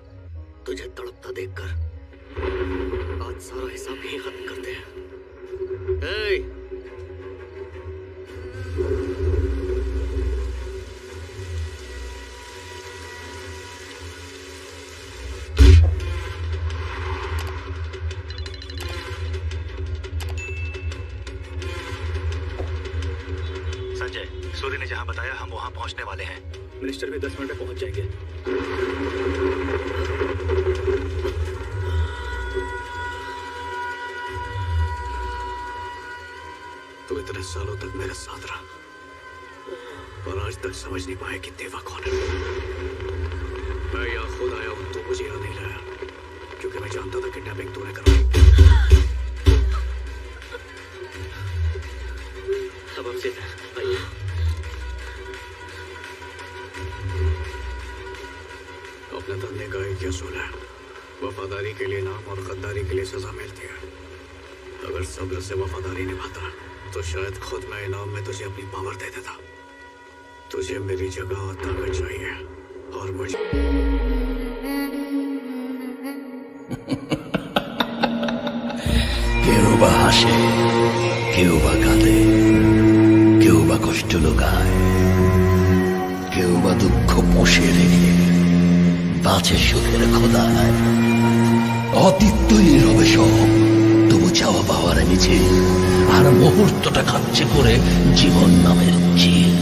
तुझे तड़पता देखकर आज सारा हिसाब यही खत्म करते हैं। संजय, सूर्य ने जहां बताया हम वहां पहुंचने वाले हैं। मिनिस्टर भी 10 मिनट में पहुंच जाएंगे। तो इतने सालों तक मेरे साथ रहा और आज तक समझ नहीं पाया कि देवा कौन है। मैं यहाँ खुद आया हूँ तो मुझे यहाँ नहीं लाया क्योंकि मैं जानता था किडनैपिंग तूने करवाई। अब हमसे आइए। अपने धंधे का एक असूल है, वफादारी के लिए नाम और गद्दारी के लिए सजा मिलती है। अगर सब्र से वफादारी निभाता तो शायद खुद मैं इनाम में तुझे अपनी पावर दे देता। तुझे मेरी जगह और ताकत चाहिए और मुझे কেউ বা হাসে, কেউ বা কাঁদে, কেউ বা কষ্ট লুকায়, কেউ বা দুঃখ পুষে রেখে বাঁচে সুখের খোদায়। অতীতই রবে সব, তবু চাওয়া পাওয়ার মিছিল আর মুহূর্তটা খাচ্ছে করে জীবন নামের চিল।